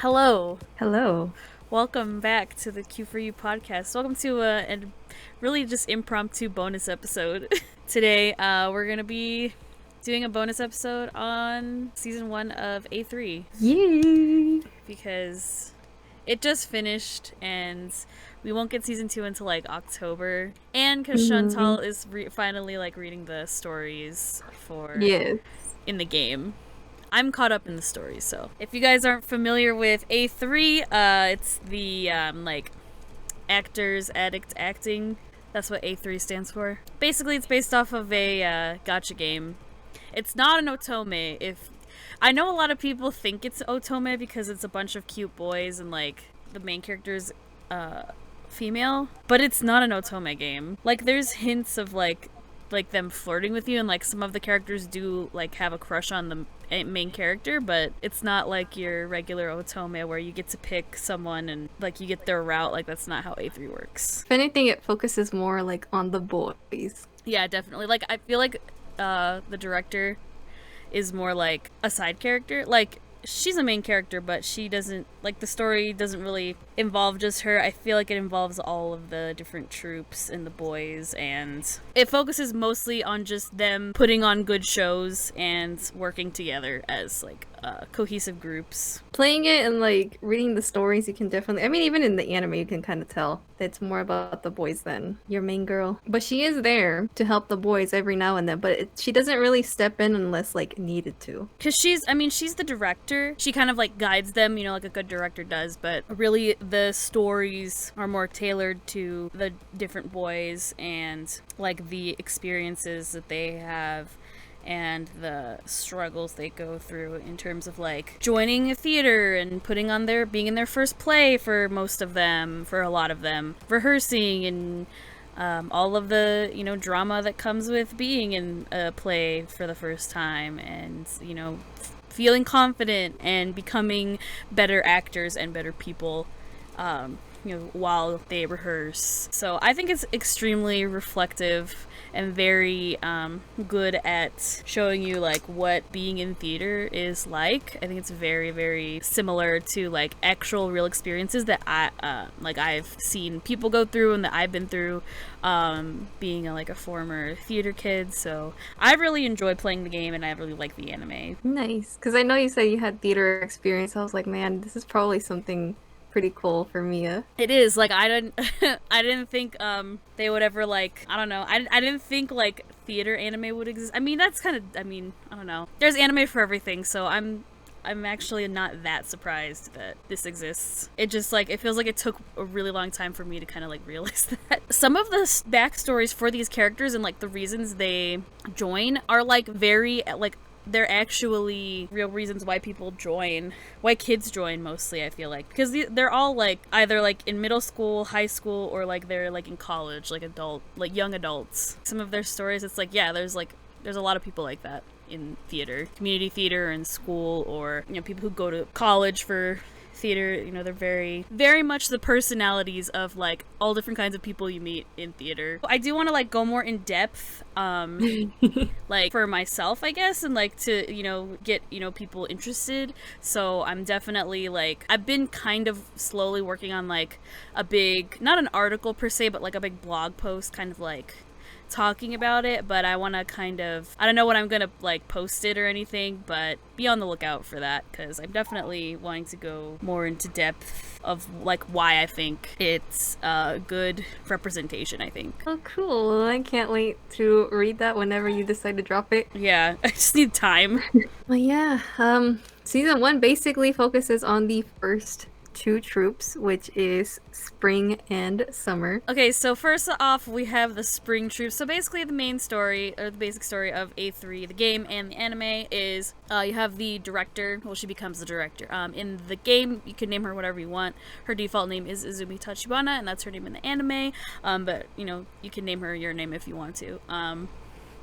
Hello. Hello. Welcome back to the Q for You podcast. Welcome to a really just impromptu bonus episode. Today, we're going to be doing a bonus episode on season 1 of A3 Yay! because it just finished and we won't get season 2 until like October. And because Mm-hmm. Chantal is finally like reading the stories for Yes. in the game. I'm caught up in the story, so if you guys aren't familiar with A3, it's the like actors addict acting. That's what A3 stands for. Basically, it's based off of a gacha game. It's not an otome. If I know a lot of people think it's otome because it's a bunch of cute boys and like the main character's uh, female, but it's not an otome game. Like there's hints of like them flirting with you, and like some of the characters do like have a crush on the main character, but it's not like your regular otome where you get to pick someone and like you get their route. Like that's not how A3 works. If anything, it focuses more like on the boys. Yeah, definitely. Like I feel like the director is more like a side character. Like she's a main character, but she doesn't like the story doesn't really involve just her. I feel like it involves all of the different troops and the boys, and it focuses mostly on just them putting on good shows and working together as like cohesive groups. Playing it and like reading the stories, you can definitely. I mean, even in the anime, you can kind of tell that it's more about the boys than your main girl. But she is there to help the boys every now and then. But she doesn't really step in unless like needed to. Because she's the director. She kind of like guides them, you know, like a good director does, but really the stories are more tailored to the different boys and like the experiences that they have and the struggles they go through in terms of like joining a theater and being in their first play for most of them, for a lot of them, rehearsing and all of the drama that comes with being in a play for the first time, and feeling confident and becoming better actors and better people while they rehearse. So I think it's extremely reflective and very good at showing you like what being in theater is like. I think it's very, very similar to like actual real experiences that I've seen people go through and that I've been through, being like a former theater kid. So I really enjoy playing the game and I really like the anime. Nice, because I know you said you had theater experience. I was like, man, this is probably something pretty cool for Mia. It is like I didn't I didn't think they would ever like I don't know I didn't think like theater anime would exist. I mean that's kind of I don't know. There's anime for everything, so I'm actually not that surprised that this exists. It just like it feels like it took a really long time for me to kind of like realize that. Some of the backstories for these characters and like the reasons they join are like very like they're actually real reasons why why kids join mostly, I feel like. Because they're all like either like in middle school, high school, or like they're like in college, like young adults. Some of their stories, it's like, yeah, there's a lot of people like that in theater, community theater and school, or, people who go to college for theater. They're very, very much the personalities of like all different kinds of people you meet in theater. I do want to like go more in depth like for myself, I guess, and like to get people interested. So I'm definitely like I've been kind of slowly working on like a big, not an article per se, but like a big blog post kind of like talking about it, but I want to kind of, I don't know when I'm gonna like post it or anything, but be on the lookout for that, because I'm definitely wanting to go more into depth of like why I think it's a good representation, I think. Oh, cool. I can't wait to read that whenever you decide to drop it. Yeah, I just need time. Well, yeah, season one basically focuses on the first two troops, which is spring and summer. Okay, so first off, we have the spring troops. So basically, the main story, or the basic story of A3, the game and the anime, is you have the director. Well, she becomes the director. In the game, you can name her whatever you want. Her default name is Izumi Tachibana, and that's her name in the anime. But you can name her your name if you want to.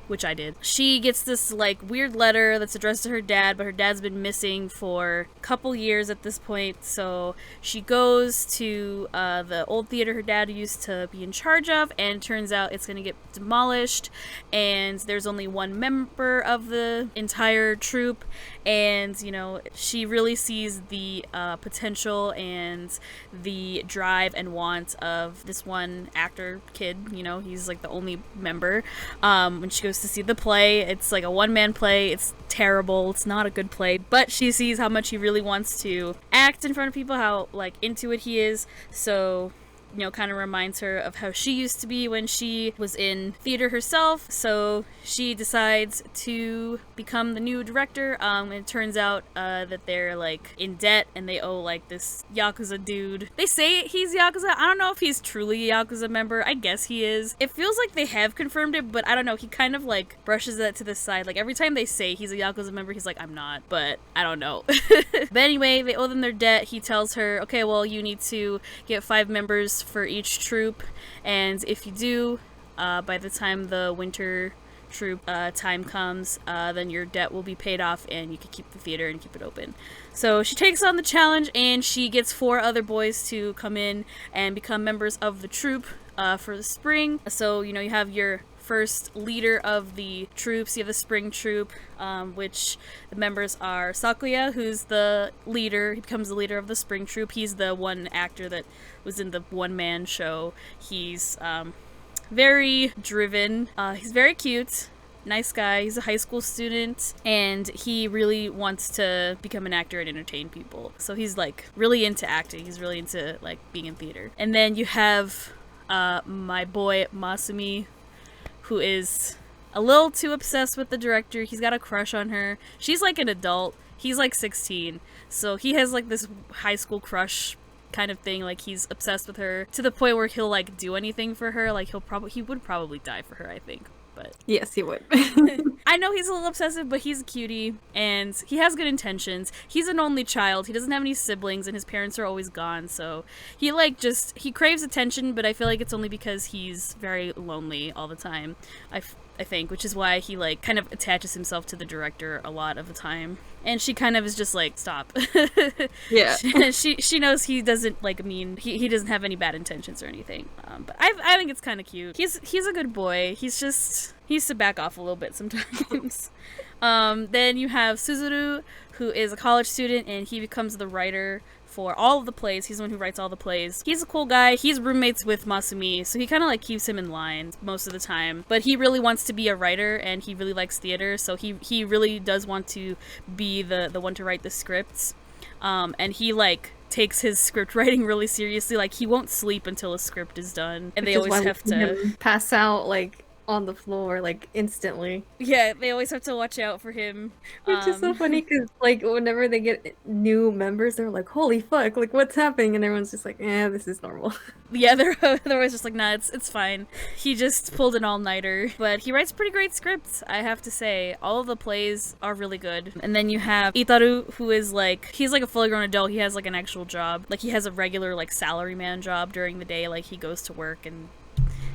which I did. She gets this like weird letter that's addressed to her dad, but her dad's been missing for a couple years at this point. So she goes to the old theater her dad used to be in charge of, and it turns out it's going to get demolished, and there's only one member of the entire troupe. And, you know, she really sees the potential and the drive and want of this one actor kid. You know, he's like the only member. When she goes to see the play, it's like a one-man play. It's terrible. It's not a good play. But she sees how much he really wants to act in front of people, how, like, into it he is. So, you know, kind of reminds her of how she used to be when she was in theater herself. So she decides to become the new director. And it turns out that they're like in debt and they owe like this Yakuza dude. They say he's Yakuza. I don't know if he's truly a Yakuza member. I guess he is. It feels like they have confirmed it, but I don't know. He kind of like brushes that to the side. Like every time they say he's a Yakuza member, he's like, I'm not, but I don't know. But anyway, they owe them their debt. He tells her, okay, well, you need to get 5 members for each troupe, and if you do, by the time the winter troupe time comes, then your debt will be paid off and you can keep the theater and keep it open. So she takes on the challenge and she gets 4 other boys to come in and become members of the troupe for the spring. So, you know, you have your first leader of the troops. You have the spring troop, which the members are Sakuya, who's the leader. He becomes the leader of the spring troop. He's the one actor that was in the one-man show. He's very driven. He's very cute. Nice guy. He's a high school student and he really wants to become an actor and entertain people. So he's like really into acting. He's really into like being in theater. And then you have my boy Masumi, who is a little too obsessed with the director. He's got a crush on her. She's like an adult. He's like 16. So he has like this high school crush kind of thing. Like he's obsessed with her to the point where he'll like do anything for her. Like he would probably die for her, I think. But yes, he would. I know he's a little obsessive, but he's a cutie and he has good intentions. He's an only child. He doesn't have any siblings and his parents are always gone. So he like he craves attention, but I feel like it's only because he's very lonely all the time. I think, which is why he like kind of attaches himself to the director a lot of the time. And she kind of is just like, stop. Yeah. she knows he doesn't like mean, he doesn't have any bad intentions or anything. But I think it's kind of cute. He's a good boy. He needs to back off a little bit sometimes. Then you have Suzuru, who is a college student and he becomes the writer for all of the plays. He's the one who writes all the plays. He's a cool guy. He's roommates with Masumi, so he kind of like keeps him in line most of the time. But he really wants to be a writer and he really likes theater, so he really does want to be the one to write the scripts. And he like takes his script writing really seriously. Like he won't sleep until a script is done. And they always have to pass out like on the floor like instantly. Yeah, they always have to watch out for him. Which is so funny because like whenever they get new members, they're like, holy fuck, like what's happening? And everyone's just like, this is normal. Yeah, they're always just like, nah, it's fine. He just pulled an all-nighter. But he writes pretty great scripts, I have to say. All of the plays are really good. And then you have Itaru, who is like, he's like a fully grown adult. He has like an actual job. Like he has a regular like salaryman job during the day. Like he goes to work and,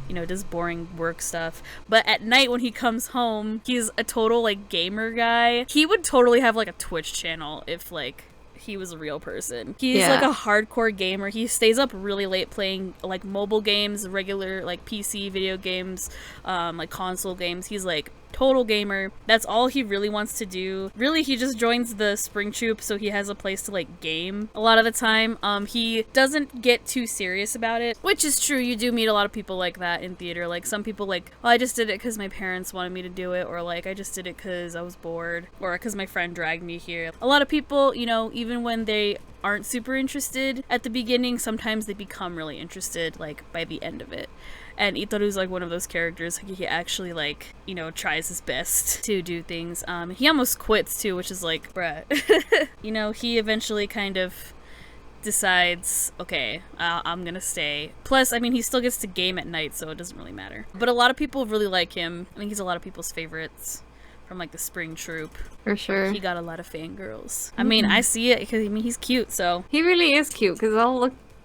you know, does boring work stuff. But at night when he comes home, he's a total like gamer guy. He would totally have like a Twitch channel if like he was a real person. He's like a hardcore gamer. He stays up really late playing like mobile games, regular like PC video games, like console games. He's like total gamer. That's all he really wants to do. Really, he just joins the spring troop so he has a place to like game a lot of the time. He doesn't get too serious about it, which is true. You do meet a lot of people like that in theater. Like some people like, well, I just did it because my parents wanted me to do it, or like I just did it because I was bored, or because my friend dragged me here. A lot of people, you know, even when they aren't super interested at the beginning, sometimes they become really interested like by the end of it. And Itaru's like one of those characters. He actually like, you know, tries his best to do things. He almost quits too, which is like, bruh. You know, he eventually kind of decides, okay, I'm gonna stay. Plus, I mean, he still gets to game at night, so it doesn't really matter. But a lot of people really like him. I think he's a lot of people's favorites from like the spring troop. For sure. He got a lot of fangirls. I mean, I see it because I mean he's cute, so he really is cute because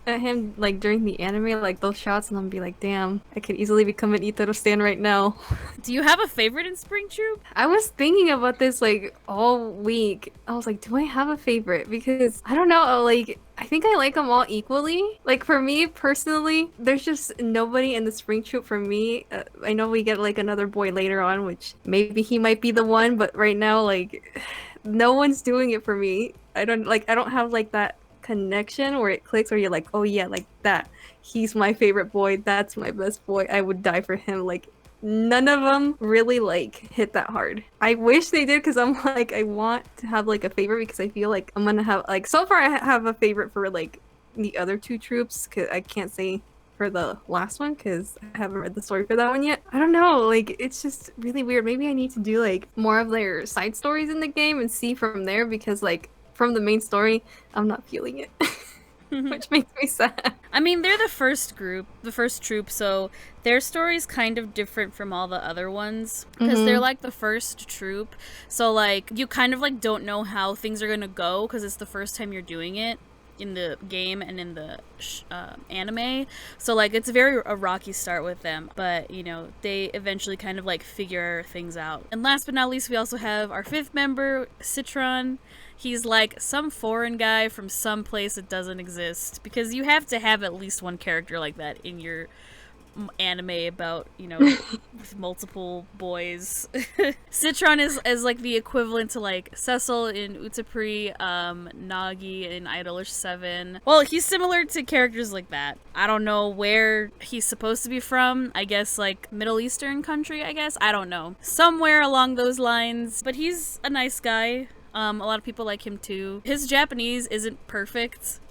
at him like during the anime, like those shots, and I'm be like, damn, I could easily become an Itaro stan right now. Do you have a favorite in Spring Troop? I was thinking about this like all week. I was like, do I have a favorite? Because I don't know, like I think I like them all equally. Like for me personally, there's just nobody in the Spring Troop for me. I know we get like another boy later on, which maybe he might be the one, but right now like no one's doing it for me. I don't have like that connection where it clicks where you're like, oh yeah, like that. He's my favorite boy. That's my best boy. I would die for him. Like none of them really like hit that hard. I wish they did because I'm like I want to have like a favorite because I feel like I'm gonna have like so far I have a favorite for like the other two troops because I can't say for the last one because I haven't read the story for that one yet. I don't know, like it's just really weird. Maybe I need to do like more of their side stories in the game and see from there because like from the main story I'm not feeling it. Which makes me sad. I mean, they're the first group, the first troop, so their story's kind of different from all the other ones because they're like the first troop. So like you kind of like don't know how things are gonna go because it's the first time you're doing it in the game and in the anime. So like it's a rocky start with them, but you know they eventually kind of like figure things out. And last but not least, we also have our fifth member, Citron. He's like some foreign guy from some place that doesn't exist because you have to have at least one character like that in your anime about, you know, multiple boys. Citron is like the equivalent to like Cecil in Utapri, Nagi in Idolish 7. Well, he's similar to characters like that. I don't know where he's supposed to be from. I guess like Middle Eastern country, I guess. I don't know. Somewhere along those lines. But he's a nice guy. A lot of people like him too. His Japanese isn't perfect,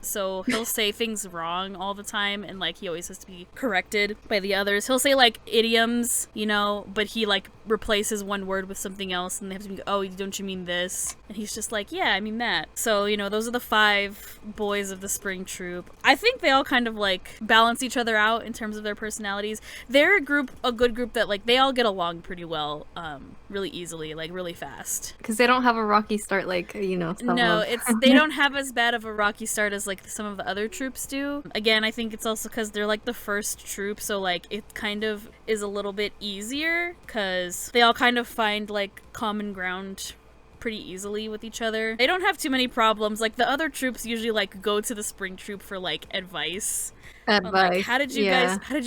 so he'll say things wrong all the time, and like he always has to be corrected by the others. He'll say like idioms, you know, but he like replaces one word with something else, and they have to be, oh, don't you mean this? And he's just like, yeah, I mean that. So, you know, those are the 5 boys of the Spring Troop. I think they all kind of like balance each other out in terms of their personalities. They're a good group that like they all get along pretty well, really easily, like really fast. Because they don't have a rocky start like, you know, some No, of... they don't have as bad of a rocky start as like some of the other troops do. Again, I think it's also because they're like the first troop, so like it kind of is a little bit easier because they all kind of find like common ground pretty easily with each other. They don't have too many problems. Like the other troops usually like go to the Spring Troop for like advice. Like, how did you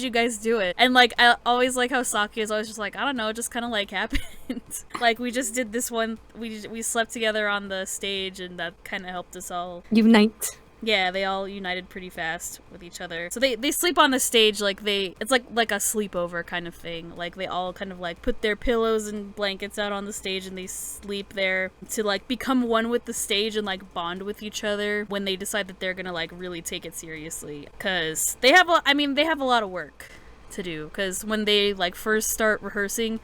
guys do it? And like I always like how Saki is always just like, I don't know, it just kind of like happened. Like we just did this one, we slept together on the stage and that kind of helped us all unite. Yeah, they all united pretty fast with each other. So they sleep on the stage like it's like a sleepover kind of thing. Like they all kind of like put their pillows and blankets out on the stage and they sleep there to like become one with the stage and like bond with each other when they decide that they're gonna like really take it seriously. Cause they have a lot of work to do. Cause when they like first start rehearsing,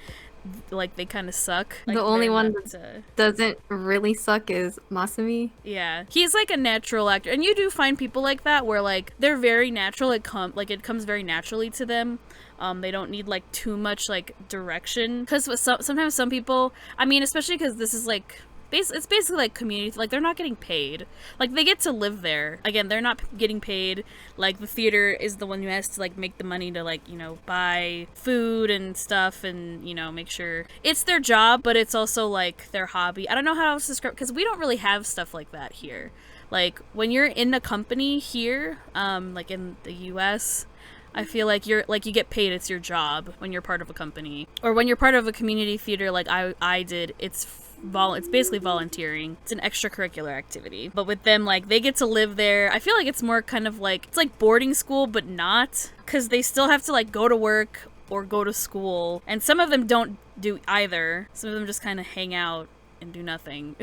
like they kind of suck. Like, the only one that doesn't really suck is Masumi. Yeah, he's like a natural actor, and you do find people like that where like they're very natural. It comes very naturally to them. They don't need like too much like direction because sometimes some people, I mean, especially because this is like it's basically like community, like they're not getting paid. Like they get to live there. Again, they're not getting paid. Like the theater is the one who has to like make the money to like, you know, buy food and stuff and, you know, make sure it's their job, but it's also like their hobby. I don't know how else to describe, because we don't really have stuff like that here. Like when you're in a company here, like in the US, I feel like you get paid, it's your job when you're part of a company. Or when you're part of a community theater like I did, it's basically volunteering. It's an extracurricular activity. But with them, like, they get to live there. I feel like it's more kind of like, it's like boarding school, but not. Because they still have to, like, go to work or go to school. And some of them don't do either. Some of them just kind of hang out and do nothing.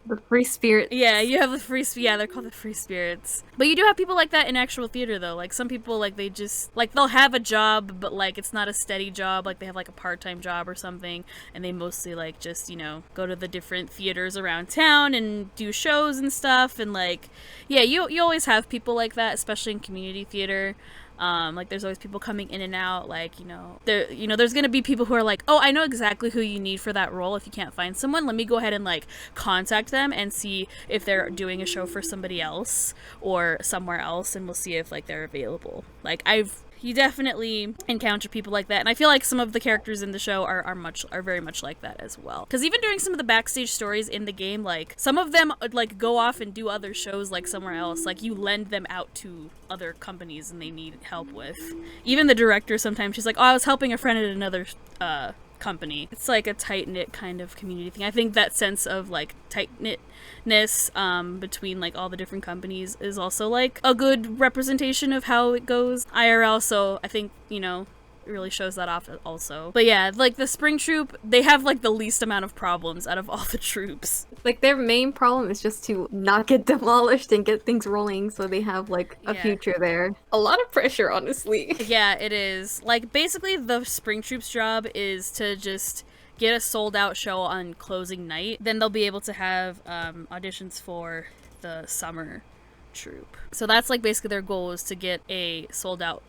The free spirits. Yeah, you have they're called the free spirits. But you do have people like that in actual theater, though. Like, some people, like, they just, like, they'll have a job, but, like, it's not a steady job. Like, they have, like, a part-time job or something, and they mostly, like, just, you know, go to the different theaters around town and do shows and stuff, and, like, yeah, you always have people like that, especially in community theater. Like there's always people coming in and out. Like there's gonna be people who are like, oh, I know exactly who you need for that role. If you can't find someone, let me go ahead and like contact them and see if they're doing a show for somebody else or somewhere else, and we'll see if like they're available. Like you definitely encounter people like that, and I feel like some of the characters in the show are very much like that as well. Because even during some of the backstage stories in the game, like some of them like go off and do other shows like somewhere else. Like you lend them out to other companies and they need help with. Even the director sometimes she's like, oh, I was helping a friend at another company. It's like a tight-knit kind of community thing. I think that sense of like tight-knitness between like all the different companies is also like a good representation of how it goes IRL, so I think it really shows that off also. But yeah, like the spring troop, they have like the least amount of problems out of all the troops. Like their main problem is just to not get demolished and get things rolling so they have like a future there. A lot of pressure, honestly. Yeah, it is. Like basically the spring troops job is to just get a sold out show on closing night. Then they'll be able to have auditions for the summer troop. So that's like basically their goal, is to get a sold out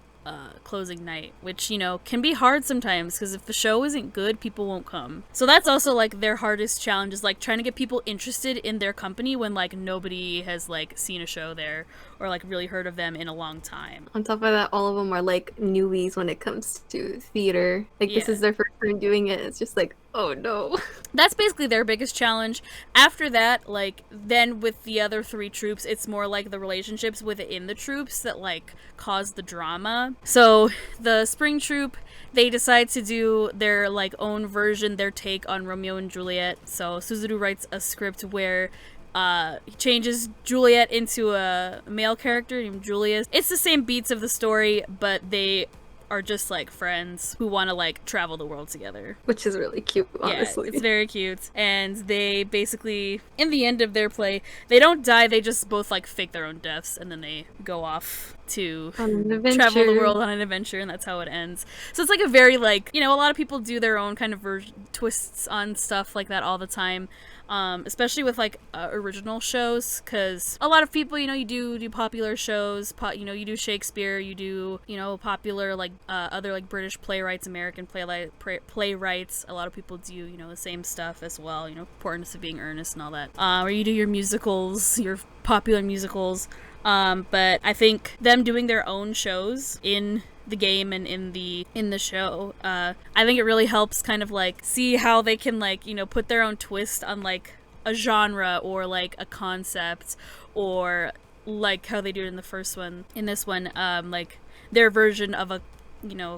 closing night, which can be hard sometimes, because if the show isn't good, people won't come. So that's also like their hardest challenge, is like trying to get people interested in their company when like nobody has like seen a show there or like really heard of them in a long time. On top of that, all of them are like newbies when it comes to theater. Like this is their first time doing it. It's just like, oh no. That's basically their biggest challenge. After that, like, then with the other three troops, it's more like the relationships within the troops that like cause the drama. So the spring troop, they decide to do their like own version, their take on Romeo and Juliet. So Suzuru writes a script where he changes Juliet into a male character named Julius. It's the same beats of the story, but they are just like friends who want to like travel the world together, which is really cute, honestly. Yeah, it's very cute. And they basically, in the end of their play, they don't die, they just both like fake their own deaths, and then they go off to travel the world on an adventure, and that's how it ends. So it's like a very like, a lot of people do their own kind of twists on stuff like that all the time. Especially with like original shows, because a lot of people, you do popular shows, you do Shakespeare, you do popular like other like British playwrights, American playwrights. A lot of people do the same stuff as well, Importance of Being Earnest and all that. Or you do your musicals, your popular musicals. But I think them doing their own shows in the game and in the show, I think it really helps kind of like see how they can like put their own twist on like a genre or like a concept, or like how they do it in this one, like their version of a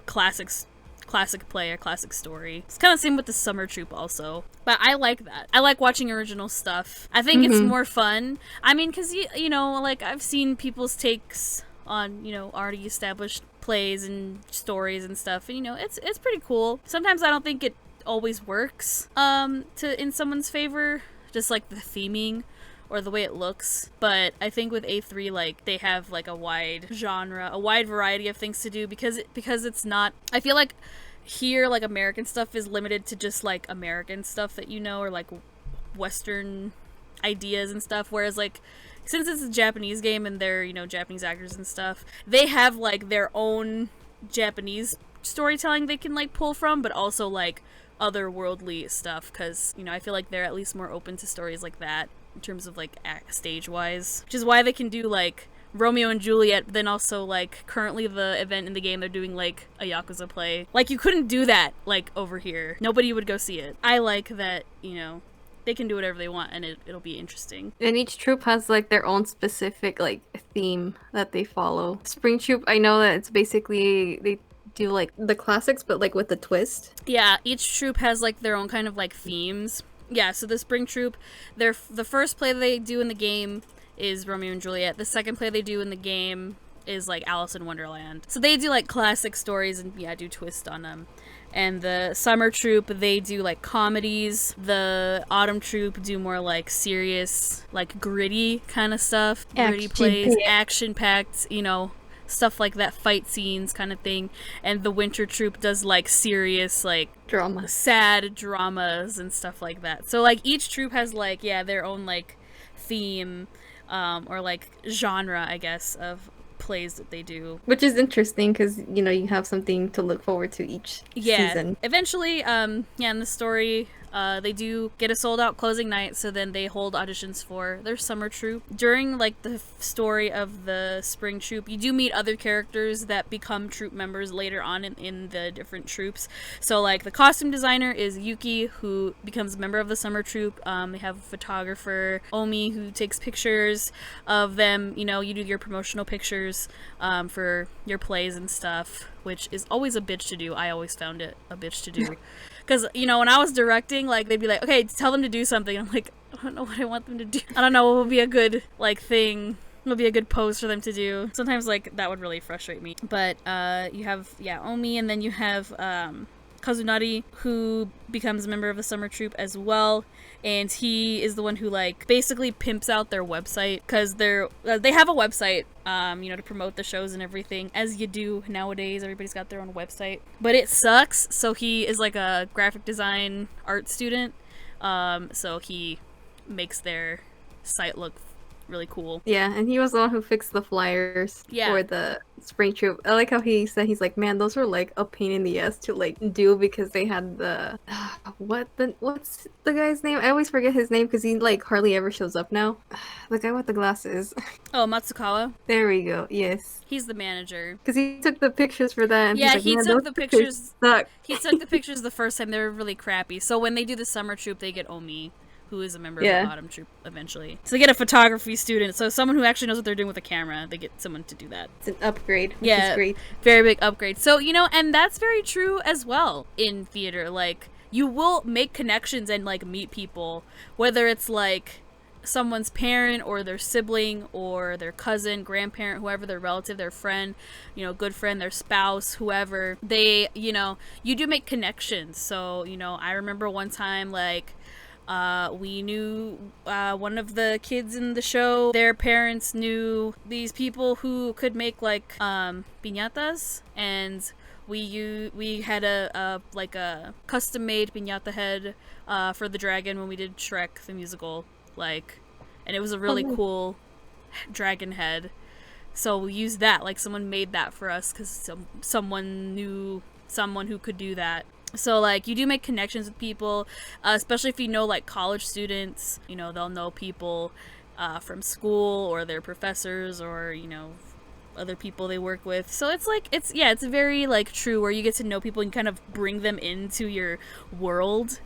classic play or classic story. It's kind of the same with the summer troop also, but I like that. I like watching original stuff. I think it's more fun. I mean, because like I've seen people's takes on already established plays and stories and stuff, and it's pretty cool. Sometimes I don't think it always works in someone's favor, just like the theming or the way it looks, but I think with A3, like, they have like a wide genre, a wide variety of things to do, because it's not, I feel like here like American stuff is limited to just like American stuff that or like Western ideas and stuff, whereas like since it's a Japanese game and they're Japanese actors and stuff, they have like their own Japanese storytelling they can like pull from, but also like otherworldly stuff, because I feel like they're at least more open to stories like that in terms of like stage wise, which is why they can do like Romeo and Juliet, but then also like currently the event in the game, they're doing like a Yakuza play. Like you couldn't do that like over here. Nobody would go see it. I like that they can do whatever they want, and it'll be interesting. And each troop has like their own specific like theme that they follow. Spring troop, I know that it's basically they do like the classics, but like with a twist. Yeah, each troop has like their own kind of like themes. Yeah, so the spring troop, the first play they do in the game is Romeo and Juliet. The second play they do in the game is like Alice in Wonderland. So they do like classic stories and do twist on them. And the summer troop, they do like comedies. The autumn troop do more like serious, like gritty kind of stuff. Gritty plays, action-packed, stuff like that, fight scenes kind of thing. And the winter troop does like serious, like drama, sad dramas and stuff like that. So like each troop has like their own like theme or like genre, I guess, of plays that they do. Which is interesting because, you know, you have something to look forward to each season. Eventually, in the story, they do get a sold out closing night, so then they hold auditions for their summer troupe. During like the story of the spring troupe, you do meet other characters that become troupe members later on in the different troupes. So like the costume designer is Yuki, who becomes a member of the summer troupe. They have a photographer, Omi, who takes pictures of them. You know, you do your promotional pictures for your plays and stuff, which is always a bitch to do. I always found it a bitch to do. Because, you know, when I was directing, like, they'd be like, okay, tell them to do something. And I'm like, I don't know what I want them to do. I don't know what would be a good, like, thing. What would be a good pose for them to do. Sometimes, like, that would really frustrate me. But, you have, Omi, and then you have, Kazunari, who becomes a member of the summer troupe as well, and he is the one who like basically pimps out their website, because they have a website to promote the shows and everything, as you do nowadays. Everybody's got their own website, but it sucks. So he is like a graphic design art student, so he makes their site look really cool. Yeah, and he was the one who fixed the flyers for the spring troupe. I like how he said, he's like, man, those were like a pain in the ass to like do, because they had the what's the guy's name? I always forget his name because he like hardly ever shows up now. The guy with the glasses. Oh, Matsukawa. There we go. Yes. He's the manager. Because he took the pictures for that. And yeah, he took the pictures. He took the pictures the first time. They were really crappy. So when they do the summer troupe, they get Omi, who is a member of the autumn troupe eventually. So they get a photography student, so someone who actually knows what they're doing with a camera. They get someone to do that. It's an upgrade, which is great. Very big upgrade. So, and that's very true as well in theater. Like, you will make connections and, like, meet people, whether it's, like, someone's parent or their sibling or their cousin, grandparent, whoever, their relative, their friend, good friend, their spouse, whoever. They, you do make connections. So, I remember one time, like, we knew one of the kids in the show. Their parents knew these people who could make like piñatas, and we had a custom made piñata head for the dragon when we did Shrek the musical, like, and it was a really cool dragon head. So we used that, like someone made that for us because someone knew someone who could do that. So, like, you do make connections with people, especially if you know, like, college students. They'll know people from school or their professors or, other people they work with. So it's, like, it's very, like, true where you get to know people and kind of bring them into your world.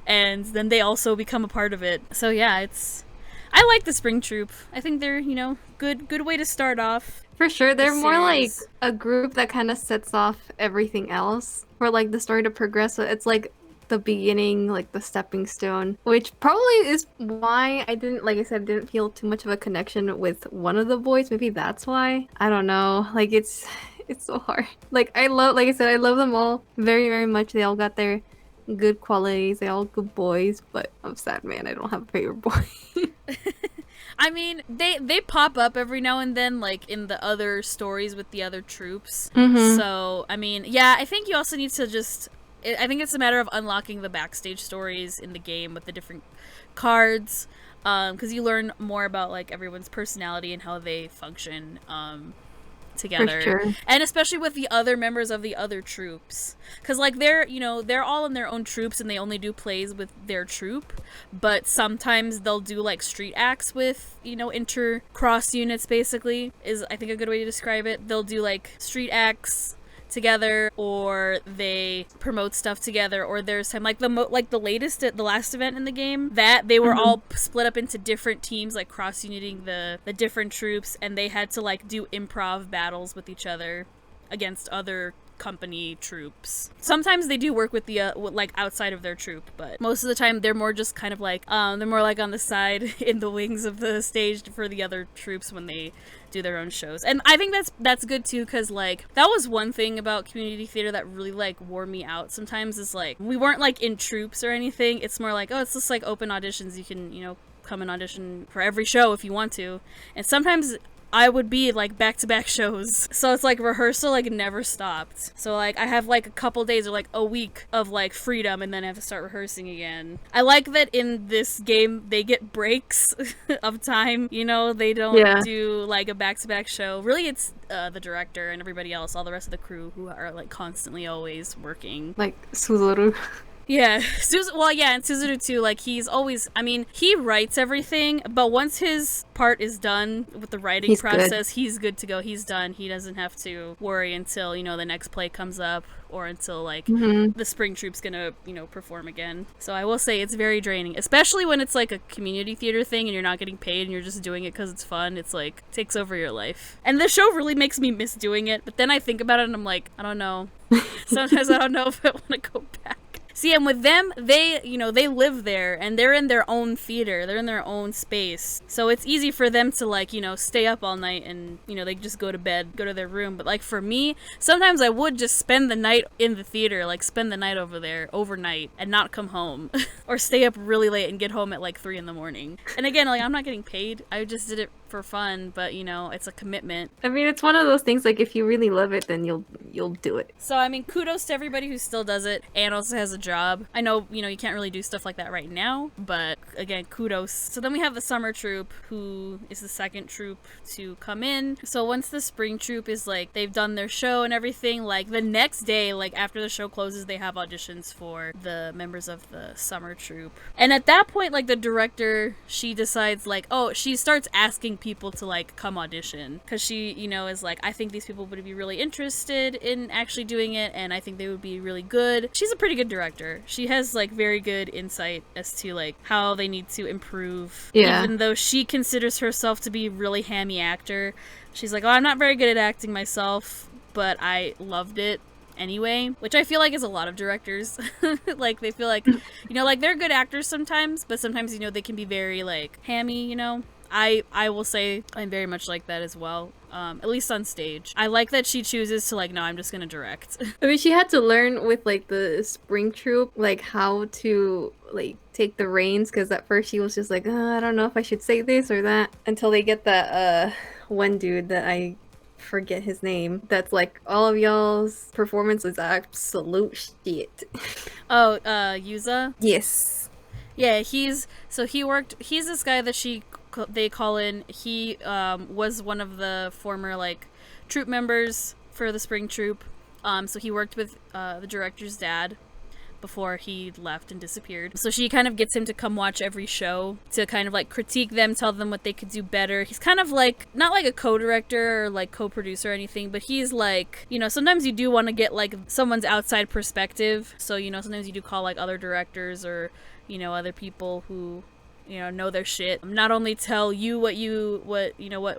And then they also become a part of it. So, yeah, I like the spring troupe. I think they're, good way to start off. For sure. They're more like a group that kind of sets off everything else for like the story to progress. So it's like the beginning, like the stepping stone, which probably is why I didn't feel too much of a connection with one of the boys. Maybe that's why. I don't know. Like it's so hard. Like I love them all very, very much. They all got their good qualities. They all good boys, but I'm sad, man. I don't have a favorite boy. I mean, they pop up every now and then, like, in the other stories with the other troops. Mm-hmm. So, I mean, yeah, I think you also need to I think it's a matter of unlocking the backstage stories in the game with the different cards, because you learn more about, like, everyone's personality and how they function, together. For sure. And especially with the other members of the other troops, because like they're all in their own troops and they only do plays with their troop, but sometimes they'll do like street acts with inter-cross units, basically is I think a good way to describe it. They'll do like street acts together, or they promote stuff together, or there's time like the last event in the game that they were all split up into different teams, like cross-uniting the different troops, and they had to like do improv battles with each other against other company troops. Sometimes they do work with the like outside of their troop, but most of the time they're more just kind of like they're more like on the side in the wings of the stage for the other troops when they do their own shows. And I think that's good too, because like that was one thing about community theater that really like wore me out sometimes, is like we weren't like in troops or anything. It's more like, oh, it's just like open auditions. You can come and audition for every show if you want to. And sometimes I would be like back-to-back shows. So it's like rehearsal like never stopped. So like I have like a couple days or like a week of like freedom, and then I have to start rehearsing again. I like that in this game they get breaks of time, you know, they don't do like a back-to-back show. Really it's the director and everybody else, all the rest of the crew who are like constantly always working. Like Suzoru. Yeah, and Suzaru too, like, he's always, I mean, he writes everything, but once his part is done with the writing process, he's good to go, he's done, he doesn't have to worry until, you know, the next play comes up, or until, like, the spring troupe's gonna, you know, perform again. So I will say it's very draining, especially when it's, like, a community theater thing, and you're not getting paid, and you're just doing it because it's fun, it's, like, takes over your life. And the show really makes me miss doing it, but then I think about it, and I'm like, I don't know. Sometimes I don't know if I want to go back. See, and with them, they, you know, they live there, and they're in their own theater, they're in their own space, so it's easy for them to, like, you know, stay up all night, and, you know, they just go to bed, go to their room, but, like, for me, sometimes I would just spend the night in the theater, like, spend the night over there, overnight, and not come home, or stay up really late and get home at, like, 3 in the morning, and again, like, I'm not getting paid, I just did it for fun, but, you know, it's a commitment. I mean, it's one of those things, like, if you really love it, then you'll do it. So, I mean, kudos to everybody who still does it, and also has a job. I know, you know, you can't really do stuff like that right now, but again, kudos. So then we have the summer troupe, who is the second troupe to come in. So once the spring troupe is, like, they've done their show and everything, like, the next day, like, after the show closes, they have auditions for the members of the summer troupe. And at that point, like, the director, she decides, like, oh, she starts asking people to, like, come audition, because she, you know, is like, I think these people would be really interested in actually doing it, and I think they would be really good. She's a pretty good director. She has, like, very good insight as to, like, how they need to improve. Yeah. Even though she considers herself to be a really hammy actor, she's like, oh, I'm not very good at acting myself, but I loved it anyway, which I feel like is a lot of directors. Like, they feel like, you know, like, they're good actors sometimes, but sometimes, you know, they can be very, like, hammy, you know? I will say I'm very much like that as well. At least on stage. I like that she chooses to, like, no, I'm just gonna direct. I mean, she had to learn with, like, the spring troupe, like, how to, like, take the reins, because at first she was just like, I don't know if I should say this or that, until they get that, one dude that I forget his name, that's like, all of y'all's performance is absolute shit. Oh, Yuza? Yes. Yeah, he's this guy that they call in. He was one of the former, like, troupe members for the spring troupe. So he worked with the director's dad before he left and disappeared. So she kind of gets him to come watch every show to kind of, like, critique them, tell them what they could do better. He's kind of like, not like a co-director or, like, co-producer or anything, but he's like, you know, sometimes you do want to get, like, someone's outside perspective. So, you know, sometimes you do call, like, other directors or, you know, other people who, you know their shit. Not only tell you what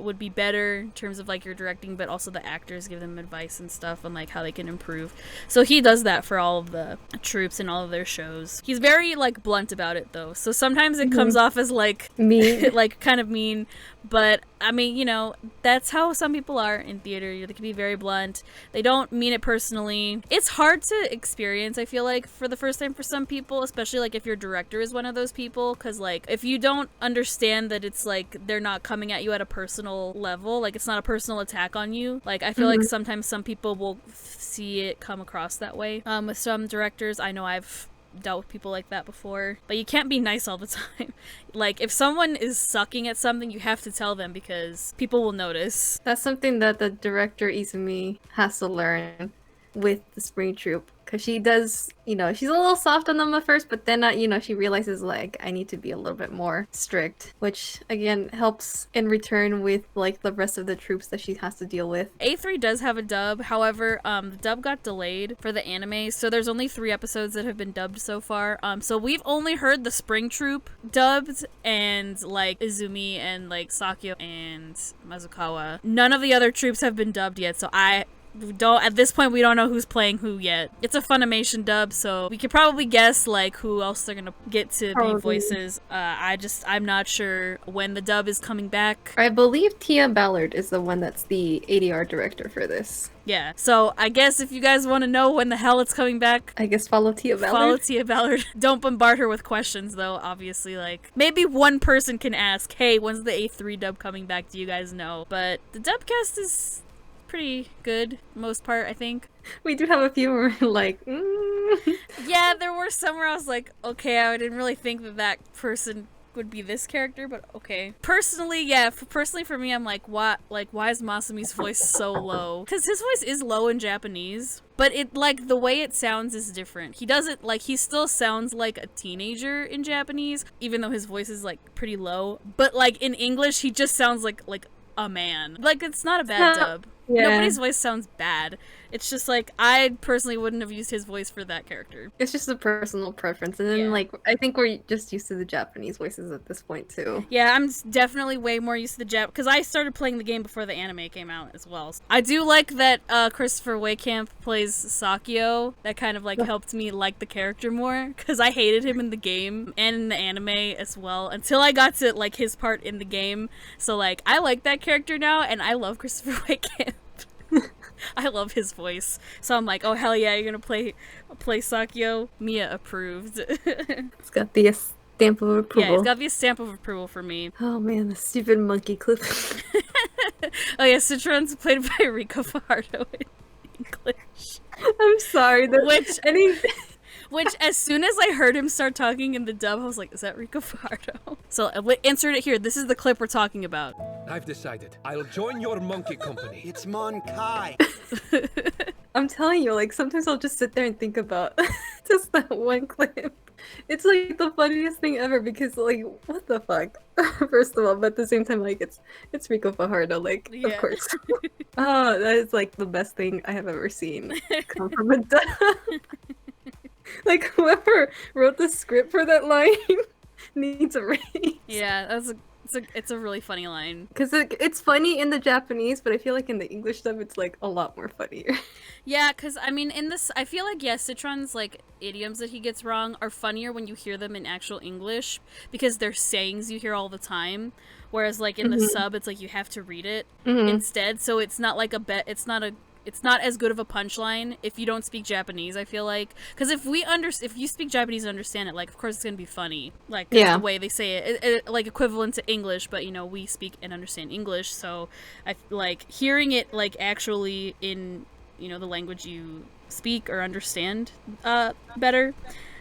would be better in terms of, like, your directing, but also the actors, give them advice and stuff on, like, how they can improve. So he does that for all of the troops and all of their shows. He's very, like, blunt about it, though. So sometimes it comes off as, like, mean, like, kind of mean. But, I mean, you know, that's how some people are in theater. They can be very blunt. They don't mean it personally. It's hard to experience, I feel like, for the first time for some people, especially, like, if your director is one of those people. Because, like, if you don't understand that it's, like, they're not coming at you at a personal level, like, it's not a personal attack on you. Like, I feel like sometimes some people will see it come across that way. With some directors, I know I've dealt with people like that before, but you can't be nice all the time. Like, if someone is sucking at something, you have to tell them, because people will notice. That's something that the director Izumi has to learn with the spring troupe, because she does, you know, she's a little soft on them at first, but then, you know, she realizes, like, I need to be a little bit more strict, which, again, helps in return with, like, the rest of the troops that she has to deal with. A3 does have a dub, however, the dub got delayed for the anime, so there's only 3 episodes that have been dubbed so far. So we've only heard the spring troupe dubbed, and, like, Izumi and, like, Sakyo and Mazukawa. None of the other troops have been dubbed yet, so I we don't at this point we don't know who's playing who yet. It's a Funimation dub, so we could probably guess like who else they're gonna get to be voices. I'm not sure when the dub is coming back. I believe Tia Ballard is the one that's the ADR director for this. Yeah, so I guess if you guys want to know when the hell it's coming back, I guess follow Tia Ballard. Follow Tia Ballard. Don't bombard her with questions, though, obviously. Like, maybe one person can ask, hey, when's the A3 dub coming back? Do you guys know? But the dub cast is pretty good, most part, I think. We do have a few where we're like, Yeah, there were some where I was like, okay, I didn't really think that person would be this character, but okay. Personally, yeah, personally for me, I'm like, why is Masumi's voice so low? Because his voice is low in Japanese, but it, like, the way it sounds is different. He doesn't, like, he still sounds like a teenager in Japanese, even though his voice is, like, pretty low. But, like, in English, he just sounds like a man. Like, it's not a bad dub. Yeah. Nobody's voice sounds bad. It's just like, I personally wouldn't have used his voice for that character. It's just a personal preference. And then, like, I think we're just used to the Japanese voices at this point, too. Yeah, I'm definitely way more used to the because I started playing the game before the anime came out as well. So I do like that Christopher Wakamp plays Sakio. That kind of, like, helped me like the character more, because I hated him in the game and in the anime as well, until I got to, like, his part in the game. So, like, I like that character now, and I love Christopher Wakamp. I love his voice. So I'm like, oh hell yeah, you're gonna play Sakio? Mia approved. It's got the stamp of approval. Yeah, it's got the stamp of approval for me. Oh man, the stupid monkey clip. Oh yeah, Citron's played by Rico Fajardo in English. I'm sorry. Which, as soon as I heard him start talking in the dub, I was like, is that Rico Fajardo? So, insert it here. This is the clip we're talking about. I've decided. I'll join your monkey company. It's Monkai. I'm telling you, like, sometimes I'll just sit there and think about just that one clip. It's, like, the funniest thing ever, because, like, what the fuck? First of all, but at the same time, like, it's Rico Fajardo, like, yeah. Of course. Oh, that is, like, the best thing I have ever seen come from a dub. Like, whoever wrote the script for that line needs a raise. Yeah, it's a really funny line. Because it's funny in the Japanese, but I feel like in the English dub, it's, like, a lot more funnier. Yeah, because, I mean, in this, I feel like, yeah, Citron's, like, idioms that he gets wrong are funnier when you hear them in actual English, because they're sayings you hear all the time. Whereas, like, in the sub, it's like you have to read it instead, so it's not like it's not as good of a punchline if you don't speak Japanese, I feel like. Because if you speak Japanese and understand it, like, of course it's gonna be funny. Like, the way they say it, like, equivalent to English, but, you know, we speak and understand English, so I like hearing it, like, actually in, you know, the language you speak or understand better,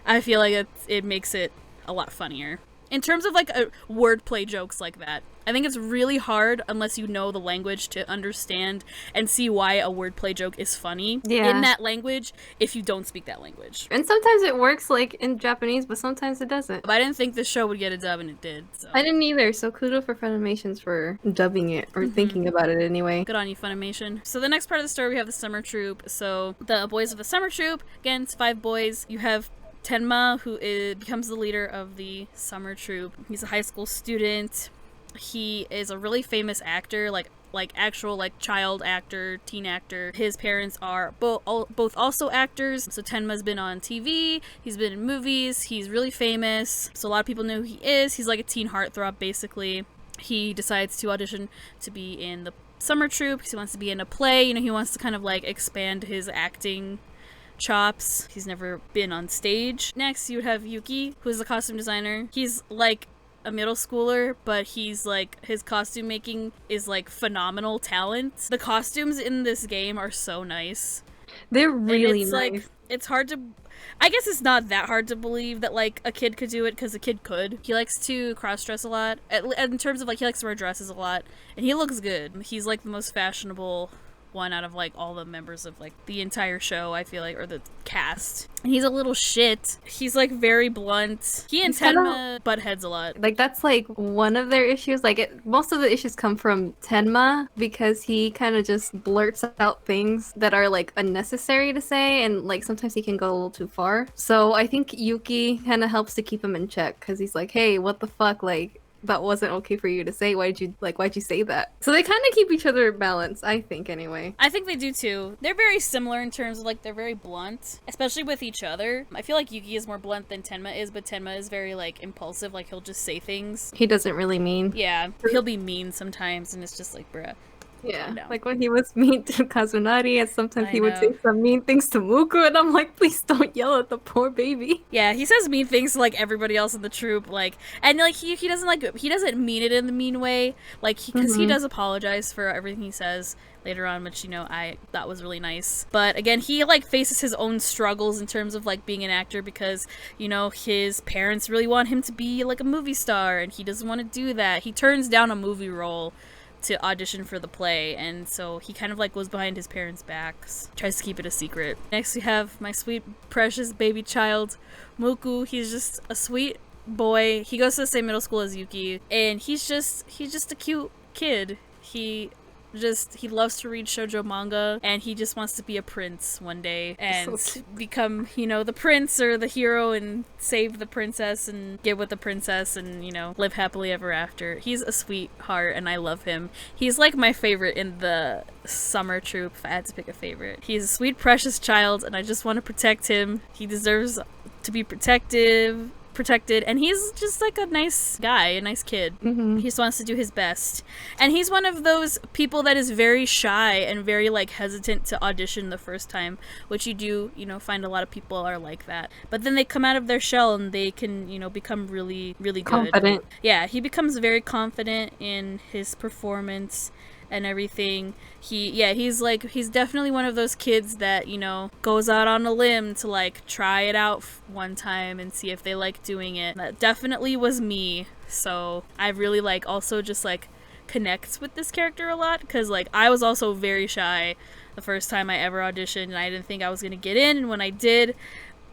I feel like it makes it a lot funnier. In terms of, like, wordplay jokes like that, I think it's really hard unless you know the language to understand and see why a wordplay joke is funny in that language if you don't speak that language. And sometimes it works, like, in Japanese, but sometimes it doesn't. But I didn't think this show would get a dub, and it did. So. I didn't either, so kudos for Funimations for dubbing it, or thinking about it anyway. Good on you, Funimation. So the next part of the story, we have the summer troupe. So the boys of the summer troupe, again, it's 5 boys. You have Tenma, who becomes the leader of the summer troupe. He's a high school student. He is a really famous actor, like actual, like, child actor, teen actor. His parents are both also actors. So Tenma's been on TV, he's been in movies, he's really famous. So a lot of people know who he is. He's like a teen heartthrob, basically. He decides to audition to be in the summer troupe because he wants to be in a play. You know, he wants to kind of, like, expand his acting chops. He's never been on stage. Next, you have Yuki, who's a costume designer. He's, like, a middle schooler, but he's, like, his costume making is, like, phenomenal talent. The costumes in this game are so nice. They're really nice. Like, it's hard to, I guess it's not that hard to believe that, like, a kid could do it, because a kid could. He likes to cross-dress a lot, in terms of, like, he likes to wear dresses a lot, and he looks good. He's, like, the most fashionable one out of, like, all the members of, like, the entire show, I feel like, or the cast. And he's a little shit. He's, like, very blunt. He and Tenma butt heads a lot. Like, that's, like, one of their issues. Like, most of the issues come from Tenma, because he kind of just blurts out things that are, like, unnecessary to say, and, like, sometimes he can go a little too far. So I think Yuki kind of helps to keep him in check, because he's like, hey, what the fuck, like, that wasn't okay for you to say. Why'd you say that? So they kind of keep each other balanced, I think, anyway. I think they do too. They're very similar in terms of like they're very blunt, especially with each other. I feel like Yuki is more blunt than Tenma is, but Tenma is very like impulsive, like he'll just say things. He doesn't really mean. Yeah, he'll be mean sometimes, and it's just like, bruh. Yeah, No. like when he was mean to Kazunari, and sometimes I he would know. say some mean things to Muku, and I'm like, please don't yell at the poor baby. Yeah, he says mean things to like everybody else in the troop, like, and like he doesn't mean it in the mean way, like because he does apologize for everything he says later on, which I that was really nice. But again, he like faces his own struggles in terms of like being an actor because his parents really want him to be like a movie star, and he doesn't want to do that. He turns down a movie role to audition for the play, and so he kind of like goes behind his parents' backs, tries to keep it a secret. Next we have my sweet precious baby child Muku. He's just a sweet boy. He goes to the same middle school as Yuki, and he's just a cute kid. He loves to read shoujo manga, and he just wants to be a prince one day and become, the prince or the hero and save the princess and get with the princess and, live happily ever after. He's a sweetheart and I love him. He's like my favorite in the summer troupe if I had to pick a favorite. He's a sweet, precious child and I just want to protect him. He deserves to be protected, and he's just like a nice guy, a nice kid. He just wants to do his best, and he's one of those people that is very shy and very like hesitant to audition the first time, which you do find a lot of people are like that, but then they come out of their shell and they can become really, really good. Confident. Yeah, he becomes very confident in his performance and everything. He's definitely one of those kids that goes out on a limb to like try it out one time and see if they like doing it. That definitely was me, so I really like also just like connects with this character a lot because like I was also very shy the first time I ever auditioned, and I didn't think I was gonna get in, and when I did,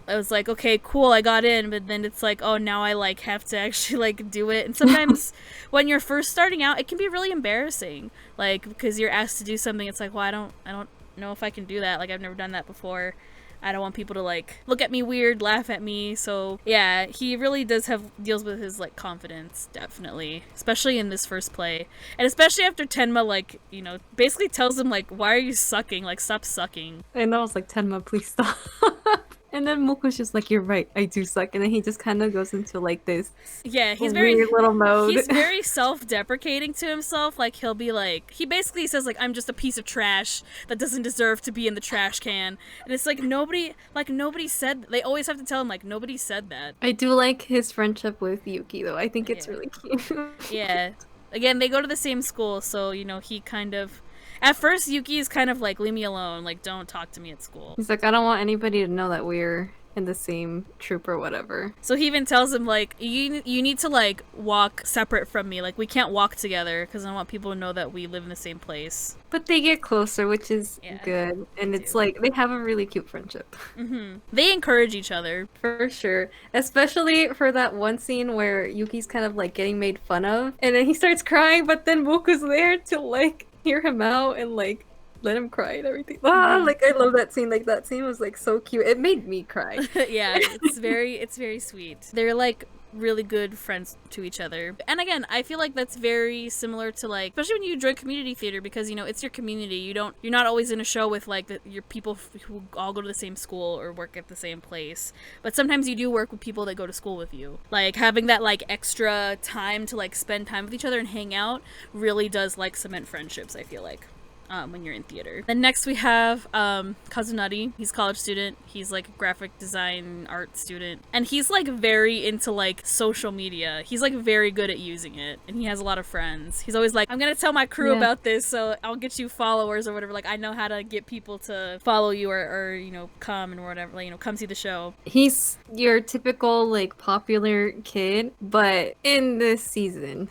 I was like, okay, cool, I got in, but then it's like, oh, now I like have to actually like do it. And sometimes when you're first starting out, it can be really embarrassing, like because you're asked to do something. It's like, well, I don't know if I can do that. Like I've never done that before. I don't want people to like look at me weird, laugh at me. So yeah, he really deals with his like confidence, definitely, especially in this first play, and especially after Tenma like basically tells him like, why are you sucking? Like stop sucking. And I was like, Tenma, please stop. And then Moku's just like, you're right, I do suck. And then he just kind of goes into like this he's weird little mode. He's very self-deprecating to himself. Like he'll be like, he basically says like, I'm just a piece of trash that doesn't deserve to be in the trash can. And it's like nobody said, they always have to tell him like, nobody said that. I do like his friendship with Yuki though. I think it's really cute. Yeah. Again, they go to the same school, so he kind of, at first, Yuki is kind of like, leave me alone, like, don't talk to me at school. He's like, I don't want anybody to know that we're in the same troop or whatever. So he even tells him, like, you need to, like, walk separate from me. Like, we can't walk together, because I want people to know that we live in the same place. But they get closer, which is good. And it's like, they have a really cute friendship. They encourage each other. For sure. Especially for that one scene where Yuki's kind of, like, getting made fun of. And then he starts crying, but then Moku's there to, like, hear him out and like let him cry and everything. Like I love that scene. Like that scene was like so cute. It made me cry. Yeah, it's very sweet. They're like really good friends to each other. And again, I feel like that's very similar to like, especially when you join community theater, because it's your community. You're not always in a show with like your people who all go to the same school or work at the same place, but sometimes you do work with people that go to school with you. Like having that like extra time to like spend time with each other and hang out really does like cement friendships, I feel like. When you're in theater. Then next we have Kazunari. He's a college student. He's like a graphic design art student, and he's like very into like social media. He's like very good at using it, and he has a lot of friends. He's always like, I'm gonna tell my crew about this, so I'll get you followers or whatever. Like I know how to get people to follow you or come and whatever, like come see the show. He's your typical like popular kid, but in this season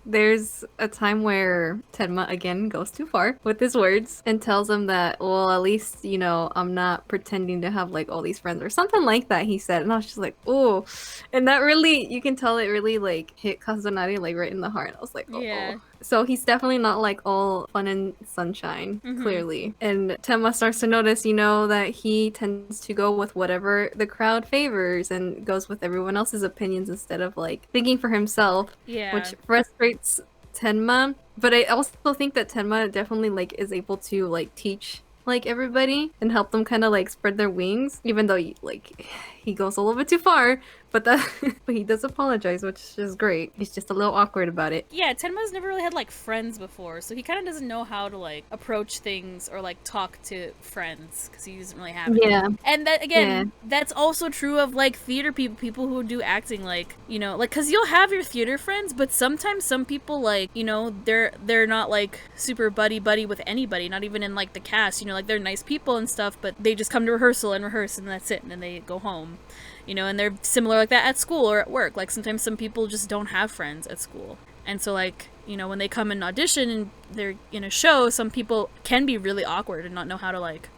there's a time where Tenma again goes too far with his words and tells him that, well, at least, you know, I'm not pretending to have like all these friends or something like that, he said. And I was just like, oh. And that really, you can tell it really like hit Kazunari like right in the heart. I was like, oh. Yeah. So he's definitely not like all fun and sunshine, clearly. And Tenma starts to notice, you know, that he tends to go with whatever the crowd favors and goes with everyone else's opinions instead of like thinking for himself, Yeah. which frustrates Tenma. But I also think that Tenma definitely like is able to like teach like everybody and help them kind of like spread their wings, even though like he goes a little bit too far. But that, but he does apologize, which is great. He's just a little awkward about it. Yeah, Tenma's never really had like friends before, so he kind of doesn't know how to like approach things or like talk to friends because he doesn't really have any. Yeah. And that again, that's also true of like theater people who do acting, like, you know, like, because you'll have your theater friends, but sometimes some people, like, you know, they're not like super buddy with anybody, not even in like the cast, you know, like they're nice people and stuff, but they just come to rehearsal and rehearse and that's it, and then they go home. You know, and they're similar like that at school or at work. Like, sometimes some people just don't have friends at school. And so, like, you know, when they come and audition and they're in a show, some people can be really awkward and not know how to, like,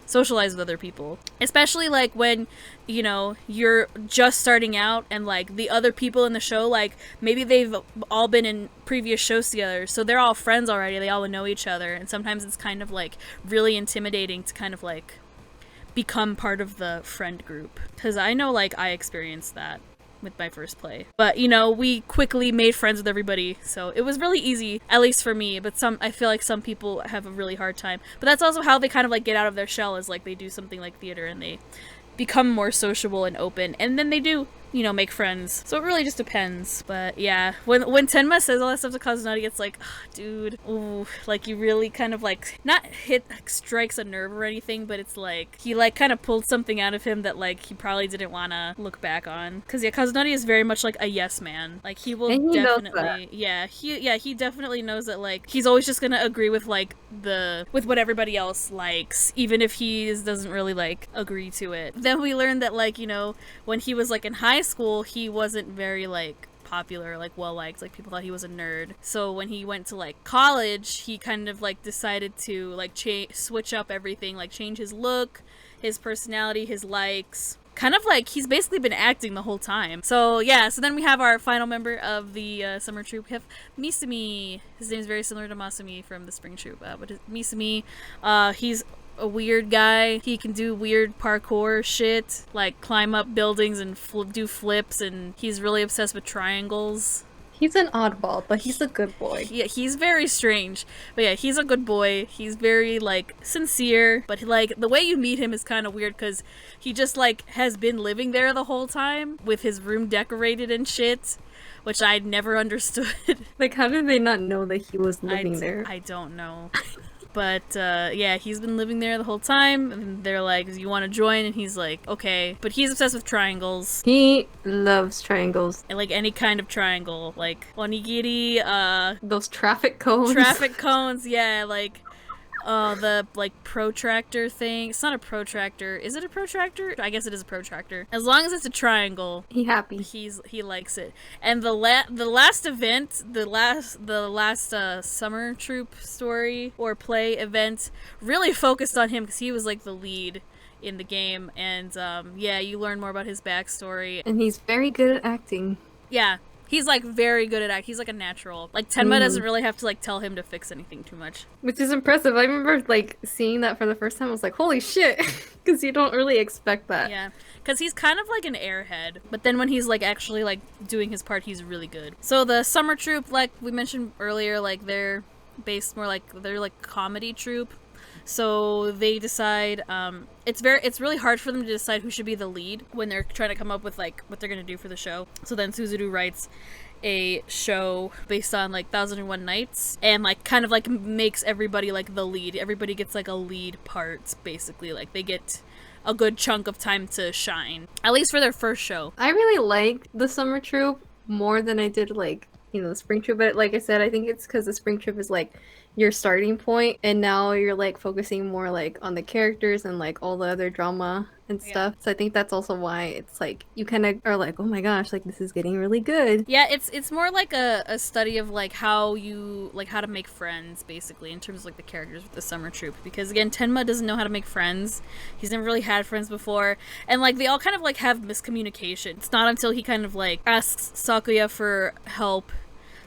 socialize with other people. Especially, like, when, you know, you're just starting out and, like, the other people in the show, like, maybe they've all been in previous shows together, so they're all friends already, they all know each other, and sometimes it's kind of, like, really intimidating to kind of, like, become part of the friend group. Because I know, like, I experienced that with my first play. But, you know, we quickly made friends with everybody, so it was really easy, at least for me, but I feel like some people have a really hard time. But that's also how they kind of, like, get out of their shell, is, like, they do something like theater and they become more sociable and open, and then they do, you know, make friends. So it really just depends. But yeah, when Tenma says all that stuff to Kazunari, it's like, dude, ooh, like, you really kind of like, not strikes a nerve or anything, but it's like, he like kind of pulled something out of him that like he probably didn't want to look back on. Because yeah, Kazunari is very much like a yes man. Like, he will definitely, he definitely knows that, like, he's always just gonna agree with like with what everybody else likes, even if he doesn't really like agree to it. Then we learned that, like, you know, when he was like in high school, he wasn't very like popular, like well liked, like people thought he was a nerd. So when he went to like college, he kind of like decided to like switch up everything, like change his look, his personality, his likes. Kind of like he's basically been acting the whole time. So yeah, so then we have our final member of the summer troupe. We have Misumi. His name is very similar to Masumi from the spring troupe, but Misumi, he's a weird guy. He can do weird parkour shit, like climb up buildings and do flips, and he's really obsessed with triangles. He's an oddball, but he's a good boy. Yeah, he's very strange. But yeah, he's a good boy. He's very, like, sincere. But, like, the way you meet him is kind of weird because he just, like, has been living there the whole time with his room decorated and shit, which I never understood. Like, how did they not know that he was living there? I don't know. But, yeah, he's been living there the whole time, and they're like, do you want to join? And he's like, okay. But he's obsessed with triangles. He loves triangles. And, like, any kind of triangle. Like, onigiri, those traffic cones. Traffic cones, yeah, like, the, like, protractor thing. It's not a protractor. Is it a protractor? I guess it is a protractor. As long as it's a triangle, he happy. He likes it. And the last event, the last summer troupe story or play event really focused on him because he was, like, the lead in the game. And, yeah, you learn more about his backstory. And he's very good at acting. Yeah. He's, like, very good at acting. He's, like, a natural. Like, Tenma doesn't really have to, like, tell him to fix anything too much. Which is impressive. I remember, like, seeing that for the first time. I was like, holy shit. Because you don't really expect that. Yeah. Because he's kind of like an airhead. But then when he's, like, actually, like, doing his part, he's really good. So the summer troupe, like we mentioned earlier, like, they're based more, like, they're, like, comedy troupe. So they decide, it's really hard for them to decide who should be the lead when they're trying to come up with, like, what they're gonna do for the show. So then Suzuru writes a show based on, like, 1001 Nights, and, like, kind of, like, makes everybody, like, the lead. Everybody gets, like, a lead part, basically. Like, they get a good chunk of time to shine. At least for their first show. I really liked the summer troupe more than I did, like, you know, the spring troupe. But like I said, I think it's because the spring troupe is, like, your starting point, and now you're, like, focusing more, like, on the characters and, like, all the other drama and stuff. So I think that's also why it's like you kind of are like, oh my gosh, like this is getting really good. Yeah, it's more like a study of like how to make friends, basically, in terms of like the characters with the summer troop. Because again, Tenma doesn't know how to make friends. He's never really had friends before, and like they all kind of like have miscommunication. It's not until he kind of like asks Sakuya for help,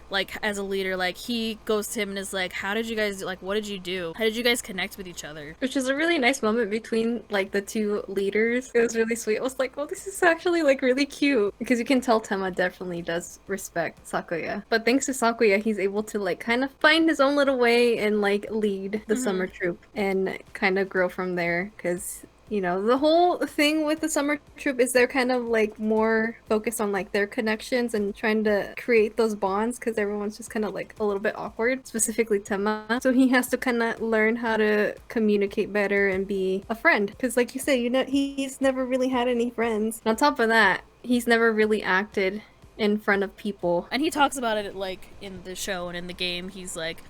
like as a leader, like he goes to him and is like, how did you guys, like, what did you do, how did you guys connect with each other? Which is a really nice moment between like the two leaders. It was really sweet. I was like, oh, this is actually like really cute, because you can tell Tenma definitely does respect Sakuya. But thanks to Sakuya, he's able to like kind of find his own little way and like lead the summer troop and kind of grow from there, because you know, the whole thing with the summer troop is they're kind of like more focused on like their connections and trying to create those bonds, because everyone's just kind of like a little bit awkward, specifically Tema. So he has to kind of learn how to communicate better and be a friend, because like you said, you know, he's never really had any friends. And on top of that, he's never really acted in front of people. And he talks about it like in the show and in the game. He's like,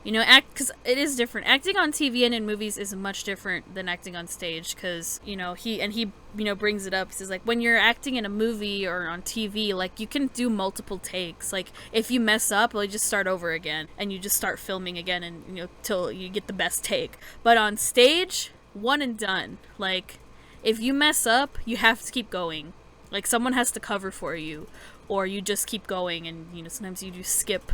you know, because it is different. Acting on TV and in movies is much different than acting on stage, because, you know, he brings it up. He says, like, when you're acting in a movie or on TV, like, you can do multiple takes. Like, if you mess up, like, just start over again, and you just start filming again, and, you know, till you get the best take. But on stage, one and done. Like, if you mess up, you have to keep going. Like, someone has to cover for you. Or you just keep going, and, you know, sometimes you do skip,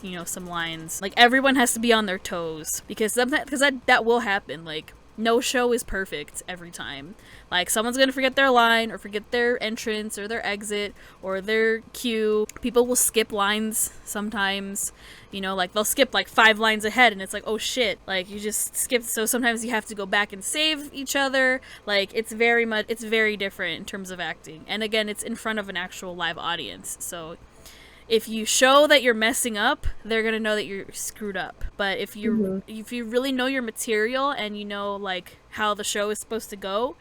you know, some lines. Like, everyone has to be on their toes, because that will happen. Like, no show is perfect every time. Like, someone's gonna forget their line, or forget their entrance, or their exit, or their cue. People will skip lines sometimes. You know, like, they'll skip, like, 5 lines ahead, and it's like, oh shit. Like, you just skipped, so sometimes you have to go back and save each other. Like, it's very different in terms of acting. And again, it's in front of an actual live audience, so if you show that you're messing up, they're gonna know that you're screwed up. But if you really know your material and you know like how the show is supposed to go,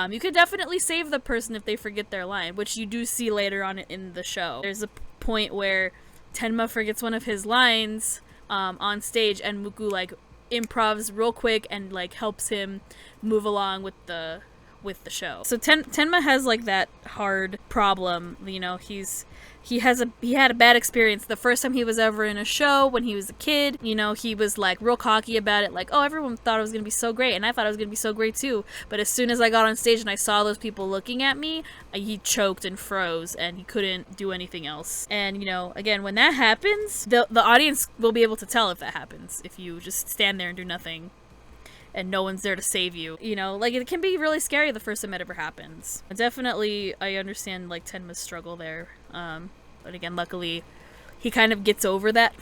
you could definitely save the person if they forget their line, which you do see later on in the show. There's a point where Tenma forgets one of his lines on stage, and Muku like improvs real quick and like helps him move along with the show. So Tenma has like that hard problem, you know. He had a bad experience the first time he was ever in a show when he was a kid. You know, he was like real cocky about it, like, oh, everyone thought it was gonna be so great, and I thought it was gonna be so great too. But as soon as I got on stage and I saw those people looking at me, he choked and froze, and he couldn't do anything else. And you know, again, when that happens, the audience will be able to tell if that happens, if you just stand there and do nothing and no one's there to save you. You know, like, it can be really scary the first time it ever happens. Definitely, I understand, like, Tenma's struggle there. But again, luckily, he kind of gets over that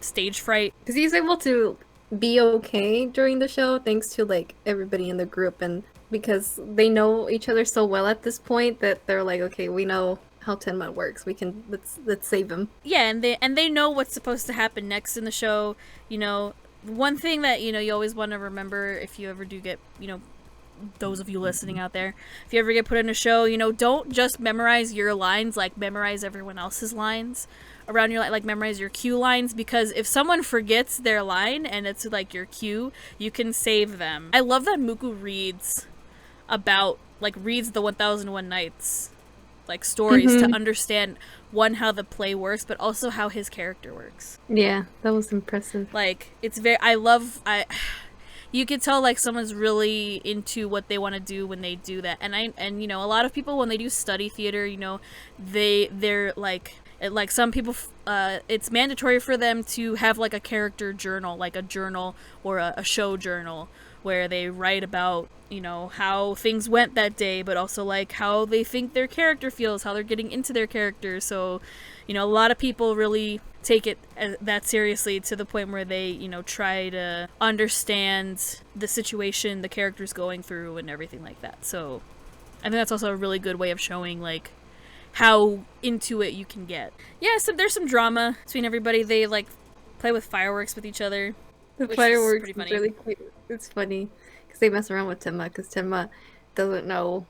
stage fright. Because he's able to be okay during the show, thanks to, like, everybody in the group. And because they know each other so well at this point that they're like, okay, we know how Tenma works. We can, let's save him. Yeah, and they know what's supposed to happen next in the show, you know. One thing that, you know, you always want to remember if you ever do get, you know, those of you listening out there, if you ever get put in a show, you know, don't just memorize your lines, like, memorize everyone else's lines around your, like, memorize your cue lines, because if someone forgets their line and it's, like, your cue, you can save them. I love that Muku reads the 1001 Nights, like, stories to understand, one, how the play works, but also how his character works. Yeah, that was impressive. Like, it's very, you could tell, like, someone's really into what they want to do when they do that. And you know, a lot of people, when they do study theater, you know, they're like some people, it's mandatory for them to have, like, a character journal, like a journal or a show journal, where they write about, you know, how things went that day, but also, like, how they think their character feels, how they're getting into their character. So, you know, a lot of people really take it that seriously, to the point where they, you know, try to understand the situation the character's going through and everything like that. So I think that's also a really good way of showing, like, how into it you can get. Yeah, so there's some drama between everybody. They, like, play with fireworks with each other. The fireworks is really cute. It's funny because they mess around with Tenma, because Tenma doesn't know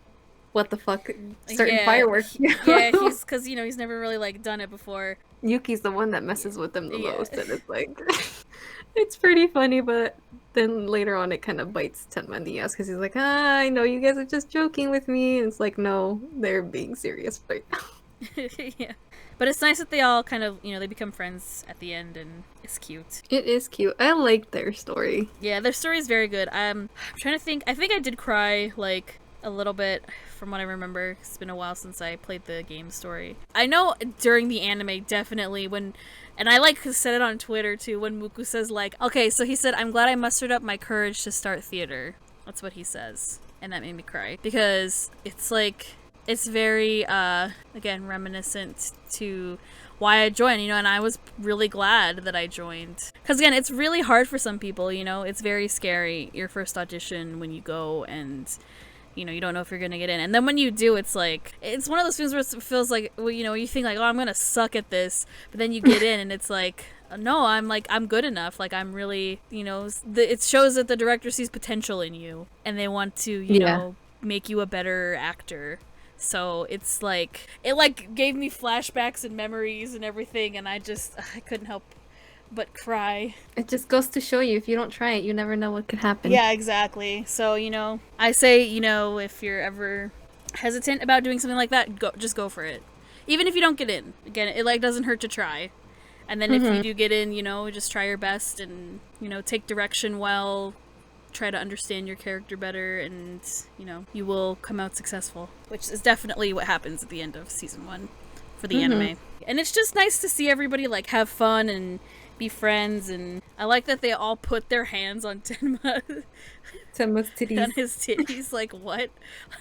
what the fuck certain fireworks. Yeah, because, you know, he's never really, like, done it before. Yuki's the one that messes with them the most, and it's like, it's pretty funny, but Then later on, it kind of bites Tenma in the ass because he's like, ah, I know you guys are just joking with me. And it's like, no, they're being serious right now. Yeah. But it's nice that they all kind of, they become friends at the end, and it's cute. It is cute. I like their story. Yeah, their story is very good. I'm trying to think. I think I did cry, like, a little bit from what I remember. It's been a while since I played the game story. I know during the anime, definitely, and I like said it on Twitter too, when Muku says like, okay, so he said, I'm glad I mustered up my courage to start theater. That's what he says. And that made me cry. Because it's like, it's very, again, reminiscent to why I joined, and I was really glad that I joined. Because again, it's really hard for some people, it's very scary, your first audition when you go and you don't know if you're gonna get in, and then when you do, it's like, it's one of those things where it feels like, well, you think like, oh, I'm gonna suck at this, but then you get in and it's like, no, I'm good enough, like, I'm really, it shows that the director sees potential in you and they want to you know, make you a better actor. So it's like, it like gave me flashbacks and memories and everything, and I couldn't help but cry. It just goes to show you, if you don't try it, you never know what could happen. Yeah, exactly. So, I say, if you're ever hesitant about doing something like that, just go for it. Even if you don't get in. Again, it like doesn't hurt to try. And then if you do get in, just try your best and, take direction well, try to understand your character better, and, you will come out successful. Which is definitely what happens at the end of season 1 for the anime. And it's just nice to see everybody, like, have fun and be friends, and I like that they all put their hands on Tenma's titties. On his titties. Like, what?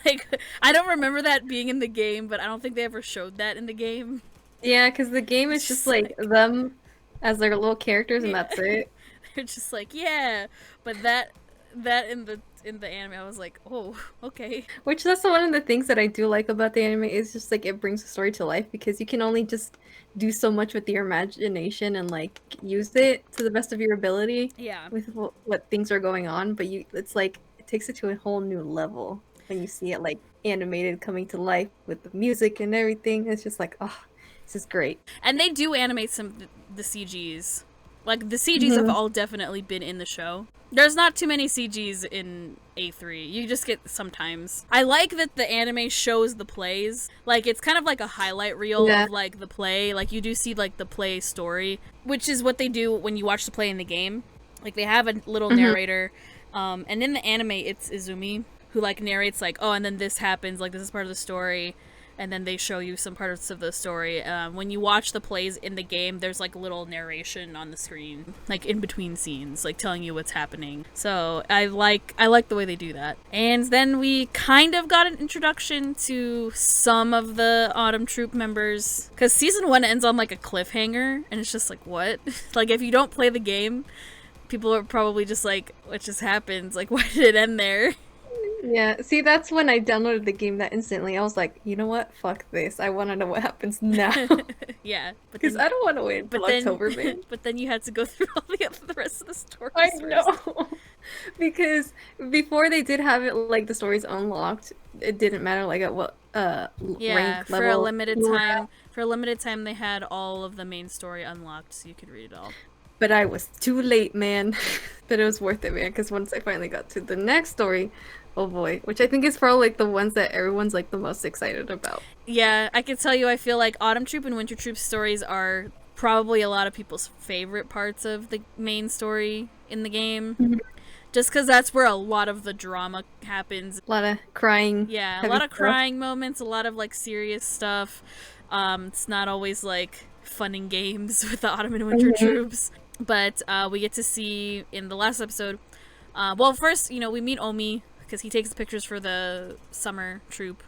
Like, I don't remember that being in the game, but I don't think they ever showed that in the game. Yeah, because the game is just like them as their little characters, and that's it. They're just like, yeah, but that in the anime, I was like, oh, okay. Which, that's one of the things that I do like about the anime, is just like, it brings the story to life, because you can only just do so much with your imagination and like use it to the best of your ability. Yeah. With what things are going on, but it's like, it takes it to a whole new level when you see it like animated, coming to life with the music and everything. It's just like, oh, this is great. And they do animate the CGs. Like, the CGs have all definitely been in the show. There's not too many CGs in A3. You just get sometimes. I like that the anime shows the plays. Like, it's kind of like a highlight reel of, like, the play. Like, you do see, like, the play story, which is what they do when you watch the play in the game. Like, they have a little narrator. And in the anime, it's Izumi, who, like, narrates, like, oh, and then this happens. Like, this is part of the story. And then they show you some parts of the story. When you watch the plays in the game, there's like little narration on the screen, like in between scenes, like telling you what's happening. So I like the way they do that. And then we kind of got an introduction to some of the Autumn Troupe members, because season 1 ends on like a cliffhanger, and it's just like, what? Like, if you don't play the game, people are probably just like, what just happened? Like, why did it end there? Yeah, see, that's when I downloaded the game that instantly. I was like, you know what? Fuck this. I want to know what happens now. Yeah. Because I don't want to wait until October, man. But then you had to go through all the rest of the stories. I know. Because before they did have it, like, the stories unlocked, it didn't matter, like, at what rank level. For a limited time. For a limited time, they had all of the main story unlocked, so you could read it all. But I was too late, man. But it was worth it, man, because once I finally got to the next story, oh boy, which I think is probably like the ones that everyone's like the most excited about. Yeah, I can tell you, I feel like Autumn Troupe and Winter Troupe stories are probably a lot of people's favorite parts of the main story in the game. Just because that's where a lot of the drama happens. A lot of crying. Yeah, a lot of crying moments, a lot of like serious stuff. It's not always like fun and games with the Autumn and Winter Troupes. But we get to see in the last episode, well, first, we meet Omi, because he takes the pictures for the summer troupe,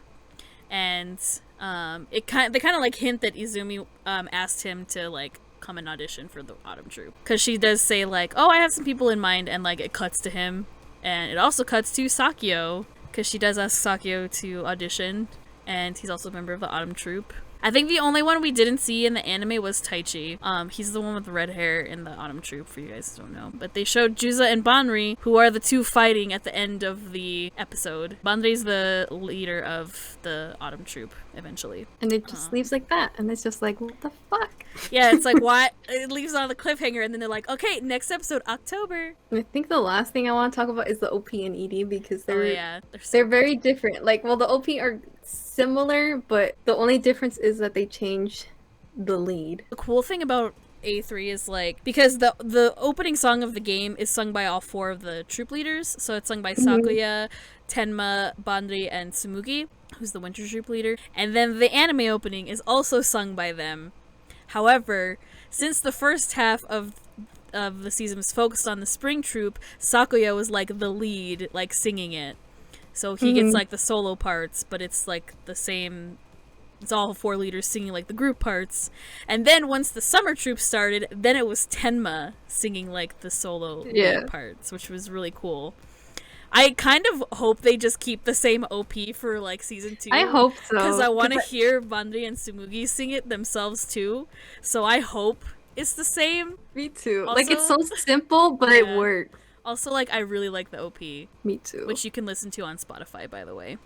and they kind of like hint that Izumi asked him to like come and audition for the Autumn Troupe, because she does say like, oh, I have some people in mind, and like it cuts to him, and it also cuts to Sakyo, because she does ask Sakyo to audition, and he's also a member of the Autumn Troupe. I think the only one we didn't see in the anime was Taichi. He's the one with the red hair in the Autumn Troop, for you guys who don't know. But they showed Juza and Banri, who are the two fighting at the end of the episode. Banri's the leader of the Autumn Troop, eventually. And it just leaves like that, and it's just like, what the fuck? Yeah, it's like, what? It leaves on the cliffhanger, and then they're like, okay, next episode, October. I think the last thing I want to talk about is the OP and ED, because they're They're very different. Like, well, the OP are similar, but the only difference is that they changed the lead. The cool thing about A3 is like, because the opening song of the game is sung by all 4 of the troop leaders, so it's sung by Sakuya, Tenma, Banri, and Tsumugi, who's the winter troop leader, and then the anime opening is also sung by them. However, since the first half of the season was focused on the spring troop, Sakuya was like the lead, like singing it. So he gets like the solo parts, but it's like the same. It's all 4 leaders singing like the group parts. And then once the summer troop started, then it was Tenma singing like the solo lead parts, which was really cool. I kind of hope they just keep the same OP for like season 2. I hope so. Because I want to hear Banri and Tsumugi sing it themselves too. So I hope it's the same. Me too. Also, like, it's so simple, but it works. Also, like, I really like the OP. Me too. Which you can listen to on Spotify, by the way.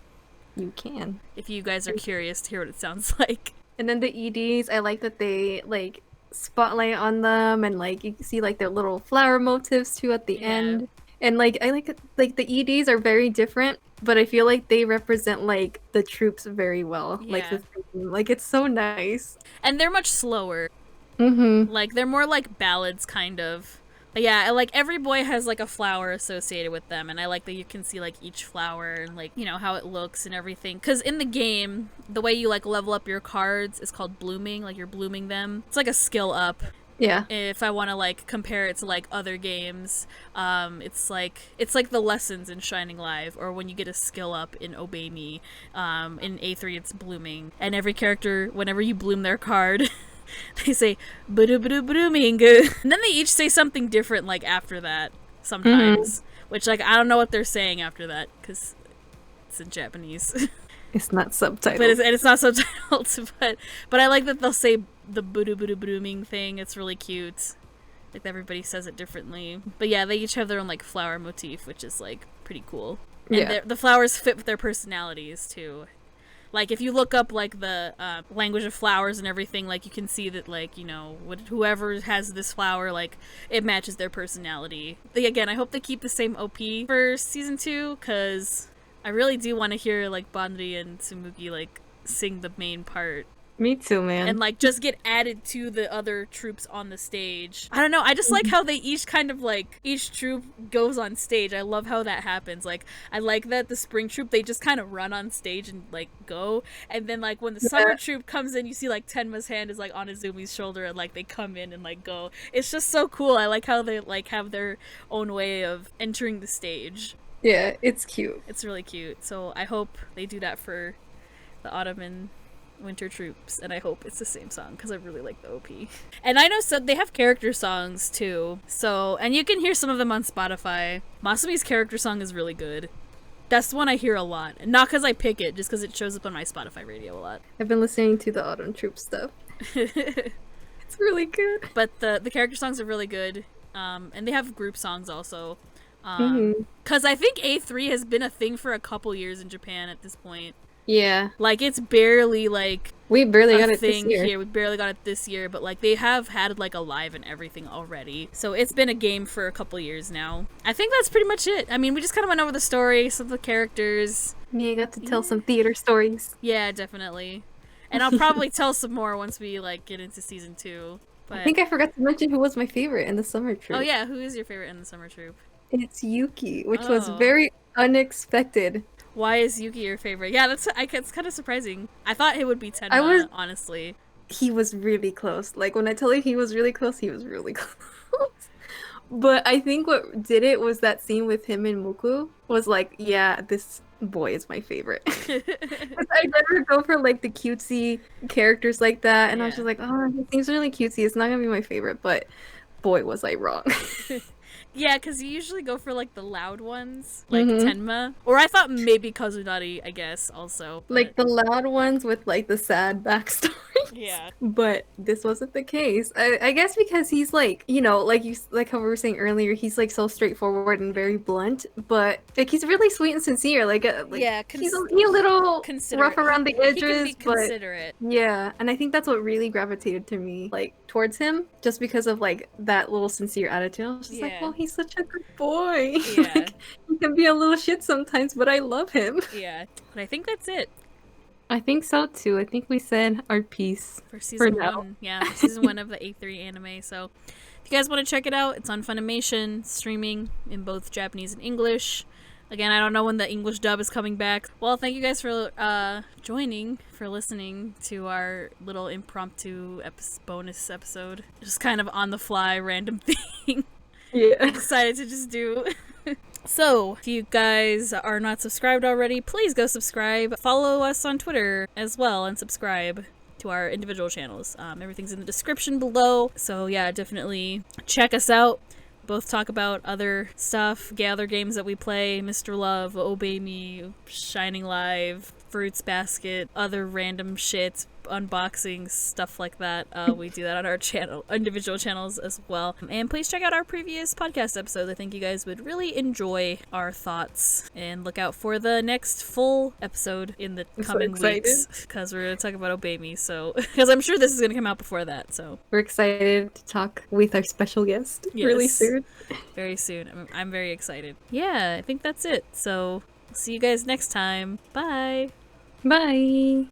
You can. If you guys are curious to hear what it sounds like. And then the EDs, I like that they, like, spotlight on them, and, like, you can see, like, their little flower motifs, too, at the end. And, like, I like the EDs are very different, but I feel like they represent, like, the troops very well. Yeah. Like, the theme. Like, it's so nice. And they're much slower. Mm-hmm. Like, they're more like ballads, kind of. But yeah, like, every boy has, like, a flower associated with them, and I like that you can see, like, each flower and, like, you know, how it looks and everything. Because in the game, the way you, like, level up your cards is called blooming, like, you're blooming them. It's like a skill up. Yeah. If I want to, like, compare it to, like, other games, it's like the lessons in Shining Live, or when you get a skill up in Obey Me. In A3, it's blooming. And every character, whenever you bloom their card, they say, blooming. And then they each say something different, like, after that, sometimes. Which, like, I don't know what they're saying after that, because it's in Japanese. It's not subtitled. But it's not subtitled, but I like that they'll say the blooming thing. It's really cute. Like, everybody says it differently. But yeah, they each have their own, like, flower motif, which is, like, pretty cool. And the flowers fit with their personalities, too. Like, if you look up, like, the language of flowers and everything, like, you can see that, like, you know, whoever has this flower, like, it matches their personality. Again, I hope they keep the same OP for season 2, because I really do want to hear, like, Banri and Tsumugi, like, sing the main part. Me too, man. And, like, just get added to the other troops on the stage. I don't know, I just like how they each kind of, like, each troop goes on stage. I love how that happens. Like, I like that the spring troop, they just kind of run on stage and, like, go. And then, like, when the summer troop comes in, you see, like, Tenma's hand is, like, on Izumi's shoulder, and, like, they come in and, like, go. It's just so cool. I like how they, like, have their own way of entering the stage. Yeah, it's cute. It's really cute. So I hope they do that for the autumn and winter troops, and I hope it's the same song, because I really like the OP. And I know they have character songs too, so, and you can hear some of them on Spotify. Masumi's character song is really good. That's the one I hear a lot, and not because I pick it, just because it shows up on my Spotify radio a lot. I've been listening to the Autumn Troop stuff. It's really good. But the character songs are really good, and they have group songs also. Because I think A3 has been a thing for a couple years in Japan at this point. Yeah. Like, it's barely, like, we barely got it this year. Here. We barely got it this year, but, like, they have had, like, a live and everything already. So it's been a game for a couple years now. I think that's pretty much it. I mean, we just kind of went over the story, some of the characters. Yeah, got to tell some theater stories. Yeah, definitely. And I'll probably tell some more once we, like, get into season 2. But... I think I forgot to mention who was my favorite in the summer troop. Oh, yeah. Who is your favorite in the summer troop? It's Yuki, which was very unexpected. Why is Yuki your favorite? Yeah, it's kind of surprising. I thought it would be Tenma, honestly. He was really close. Like, when I tell you he was really close, he was really close. But I think what did it was that scene with him and Muku was like, yeah, this boy is my favorite. I never go for, like, the cutesy characters like that, and I was just like, oh, he seems really cutesy. It's not gonna be my favorite, but boy, was I wrong. Yeah, because you usually go for like the loud ones, like Mhm. Tenma. Or I thought maybe Kazunari, I guess, also. Like the loud ones with like the sad backstory. Yeah. But this wasn't the case. I guess because he's like, you know, like how we were saying earlier, he's like so straightforward and very blunt, but like he's really sweet and sincere. Yeah, he's a little considerate. rough around the edges, He can be but considerate. yeah, and I think that's what really gravitated to me, like towards him, just because of like that little sincere attitude. I was just like, Yeah. oh, he's such a good boy. Yeah. Like, he can be a little shit sometimes, but I love him. Yeah. But I think that's it I think so too. I think we said our piece. for season now. 1. Yeah, season 1 of the A3 anime. So if you guys want to check it out, it's on Funimation, streaming in both Japanese and English. Again, I don't know when the English dub is coming back. Well, thank you guys for joining, for listening to our little impromptu bonus episode. Just kind of on the fly, random thing. Yeah. Decided to just do. So, if you guys are not subscribed already, please go subscribe. Follow us on Twitter as well and subscribe to our individual channels. Everything's in the description below. So yeah, definitely check us out. Both talk about other stuff, other games that we play, Mr. Love, Obey Me, Shining Live, Fruits Basket, other random shit, unboxings, stuff like that. We do that on our individual channels as well. And please check out our previous podcast episodes. I think you guys would really enjoy our thoughts. And look out for the next full episode in the coming weeks, because we're going to talk about Obey Me. So, because I'm sure this is going to come out before that. So we're excited to talk with our special guest really soon. Very soon. I'm very excited. Yeah, I think that's it. So see you guys next time. Bye. Bye.